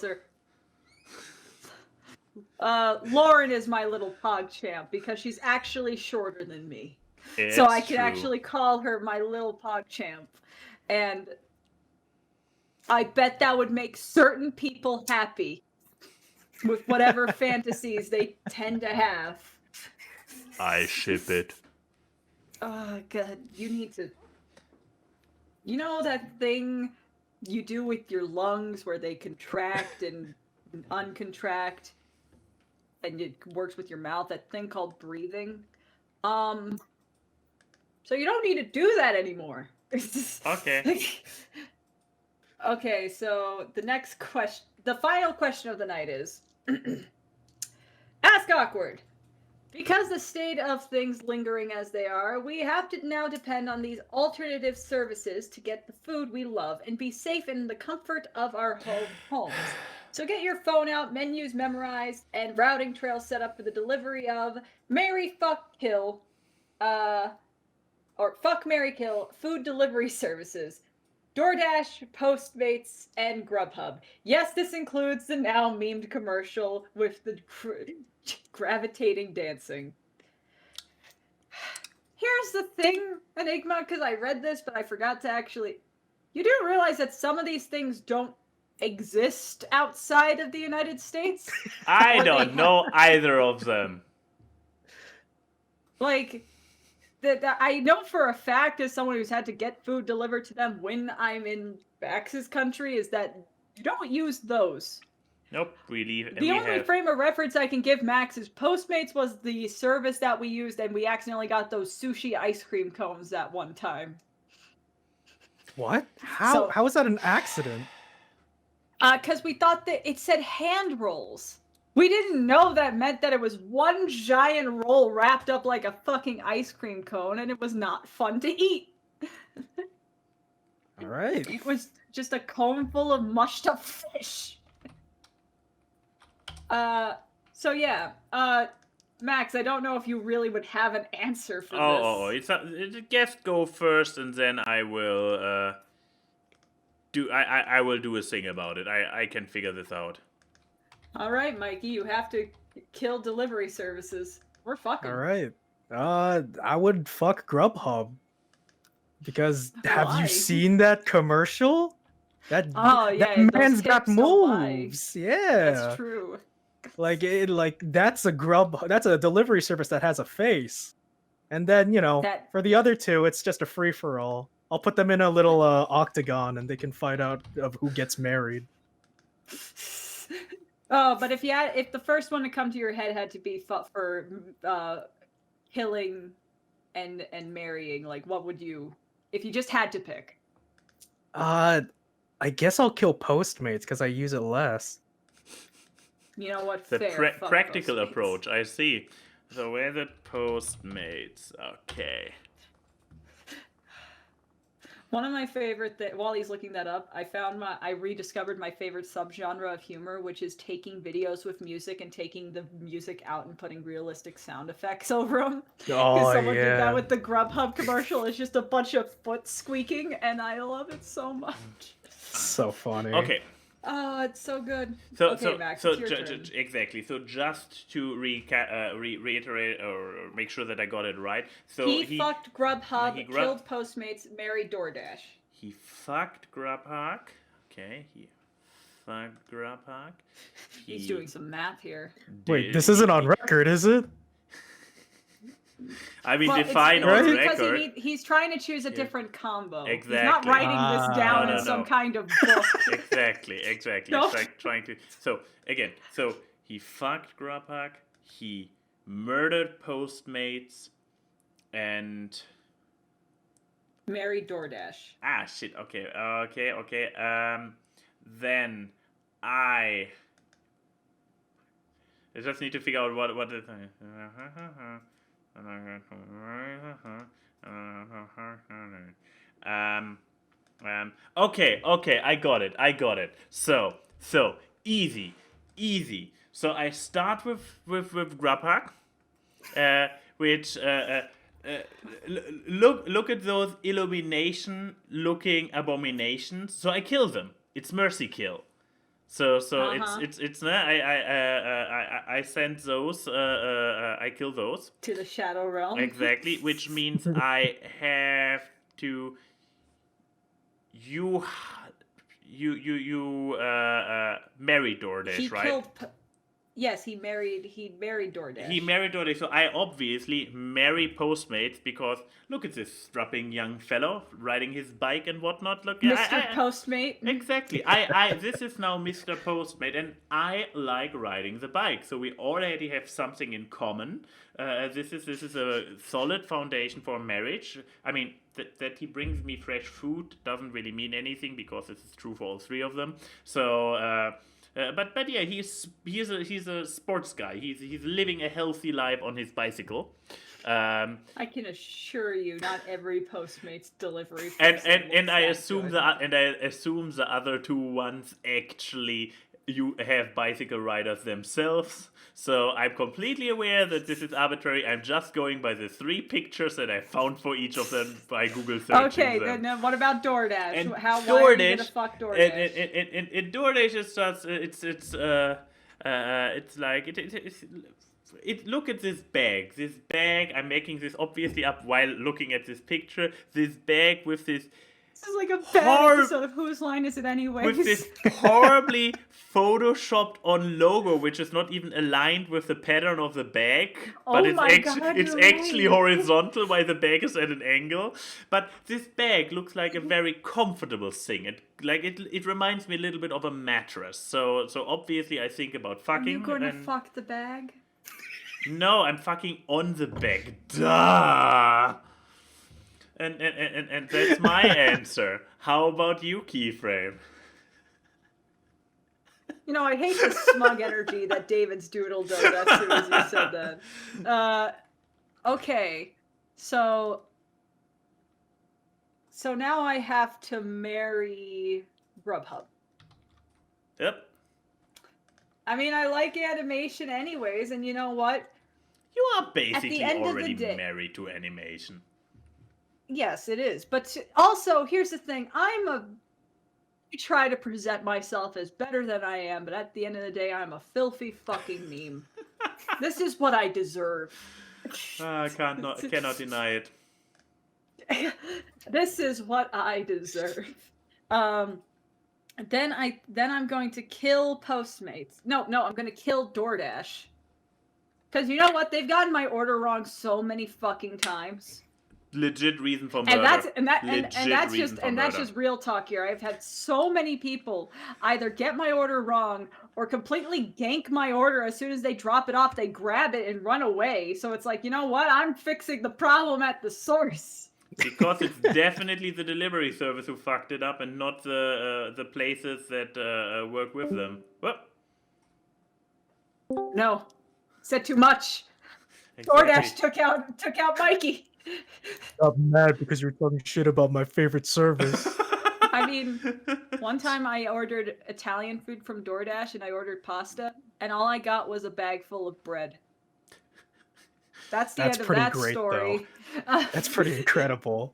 Lauren is my little Pogchamp because she's actually shorter than me. It's so I can true. actually call her my little Pogchamp. And I bet that would make certain people happy with whatever fantasies they tend to have. I ship it. Oh, God. You need to... You know that thing you do with your lungs where they contract and uncontract, and it works with your mouth, that thing called breathing? So you don't need to do that anymore. Okay. Okay, so the final question of the night is Ask Awkward. Because the state of things lingering as they are, we have to now depend on these alternative services to get the food we love and be safe in the comfort of our homes. So get your phone out, menus memorized, and routing trails set up for the delivery of Marry, Fuck, Kill, or Fuck, Marry, Kill food delivery services. DoorDash, Postmates, and Grubhub. Yes, this includes the now memed commercial with the gravitating dancing. Here's the thing, Enigma, because I read this, but I forgot to actually... You do realize that some of these things don't exist outside of the United States? I don't know either of them. Like... I know for a fact, as someone who's had to get food delivered to them when I'm in Max's country, is that you don't use those. Nope, we leave. The only frame of reference I can give Max is Postmates was the service that we used, and we accidentally got those sushi ice cream cones that one time. What? How is that an accident? Because we thought that it said hand rolls. We didn't know that meant that it was one giant roll wrapped up like a fucking ice cream cone, and it was not fun to eat. All right. It was just a cone full of mushed up fish. So yeah, Max, I don't know if you really would have an answer for this. It's a guest go first, and then I will I will do a thing about it. I can figure this out. All right, Mikey, you have to kill delivery services. We're fucking. All right. I would fuck Grubhub. Because have you seen that commercial? That man's got moves. Yeah. That's true. That's a delivery service that has a face. And then, for the other two, it's just a free for all. I'll put them in a little octagon and they can fight out of who gets married. Oh, but if the first one to come to your head had to be for killing and marrying, like, what would you, if you just had to pick? I guess I'll kill Postmates because I use it less. You know what? The practical Postmates. approach, I see. So where's it? Postmates. Okay. One of my favorite while he's looking that up, I rediscovered my favorite subgenre of humor, which is taking videos with music and taking the music out and putting realistic sound effects over them. Oh, someone yeah. did that with the Grubhub commercial. It's just a bunch of foot squeaking, and I love it so much. So funny. Okay. Oh, it's so good. So, Okay, Max, so it's your turn. exactly. So just to reiterate or make sure that I got it right. So He fucked Grubhub, he killed Postmates, married DoorDash. He fucked Grubhub. Okay, he fucked Grubhub. He's doing some math here. Wait, this isn't on record, is it? I mean, Well, define Right? on because record. he's trying to choose a different combo. He's not Exactly. writing this down No, in no, some no. kind of book. Exactly. No. It's like trying to. So again, so he fucked Grubhub. He murdered Postmates, and Married DoorDash. shit. Okay. Then I just need to figure out what the thing. Okay, I got it. So easy. So I start with Grubhub, which look at those illumination looking abominations. So I kill them. It's mercy kill. So it's I send those I kill those To the Shadow Realm. exactly, which means I have to you marry DoorDash, He right? killed. Yes, he married DoorDash. He married DoorDash, so I obviously marry Postmates because look at this strapping young fellow riding his bike and whatnot. Look, Mr. Postmate. Exactly. This is now Mr. Postmate, and I like riding the bike. So we already have something in common. This is a solid foundation for marriage. I mean, that he brings me fresh food doesn't really mean anything because this is true for all three of them. So. But yeah, he's a sports guy. He's living a healthy life on his bicycle. I can assure you, not every Postmates delivery. And I assume the other two ones actually you have bicycle riders themselves. So I'm completely aware that this is arbitrary. I'm just going by the 3 pictures that I found for each of them by Google searching Okay, them. then what about DoorDash? And Why are you gonna fuck DoorDash? And DoorDash is just it's like it look at this bag. I'm making this obviously up while looking at this picture. This bag with this This is like a bad episode of Whose Line Is It Anyway? with this horribly photoshopped on logo, which is not even aligned with the pattern of the bag, but it's actually horizontal while the bag is at an angle. But this bag looks like a very comfortable thing. It reminds me a little bit of a mattress. So obviously I think about fucking. Are you gonna fuck the bag? No, I'm fucking on the bag. Duh. And that's my answer. How about you, Keyframe? You know, I hate the smug energy that David's doodle does as soon as you said that. Okay, so now I have to marry Grubhub. Yep. I mean, I like animation anyways, and you know what? You are basically end of the already day- married to animation. Yes, it is. But also, here's the thing. I try to present myself as better than I am, but at the end of the day, I'm a filthy fucking meme. This is what I deserve. I cannot deny it. This is what I deserve. Then I'm going to kill Postmates. No, I'm going to kill DoorDash. Because you know what? They've gotten my order wrong so many fucking times. Legit reason for murder. And that's just real talk here. I've had so many people either get my order wrong or completely gank my order as soon as they drop it off. They grab it and run away. So it's like, you know what? I'm fixing the problem at the source. Because it's definitely the delivery service who fucked it up and not the places that work with them. What? No, said too much. Exactly. DoorDash took out Mikey. I'm mad because you're talking shit about my favorite service. I mean, one time I ordered Italian food from DoorDash and I ordered pasta, and all I got was a bag full of bread. That's the end of that great, story. That's pretty incredible.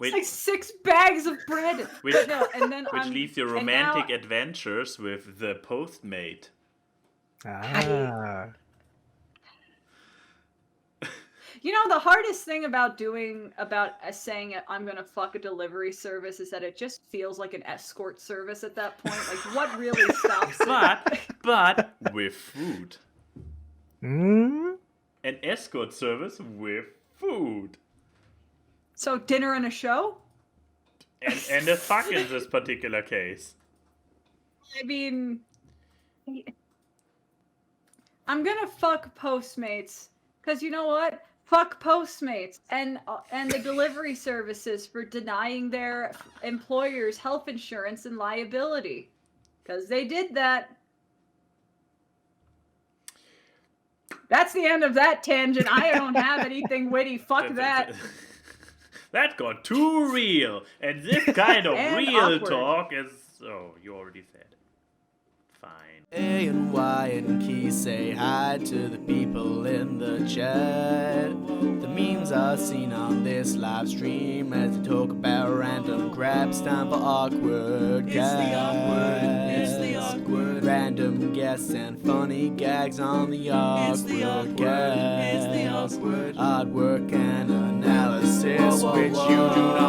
It's like 6 bags of bread. Which, No, and then which I'm- leaves your and now- romantic adventures with the Postmate. Ah. You know, the hardest thing about saying I'm gonna fuck a delivery service is that it just feels like an escort service at that point. Like, what really stops it? But with food. Hmm? An escort service with food. So dinner and a show? And a fuck in this particular case. I mean, I'm gonna fuck Postmates because you know what? Fuck Postmates and the delivery services for denying their employers health insurance and liability, because they did that. That's the end of that tangent. I don't have anything witty. Fuck that. That got too real. And this kind of And real awkward. talk is... Oh, you already said it. Fine. A and Y and Key say hi to the people in the chat. The memes are seen on this live stream as they talk about random grabs. Time for awkward It's the awkward. Random guests and funny gags on the awkward cast. It's the awkward. Artwork and analysis, Whoa, whoa, which you do whoa. not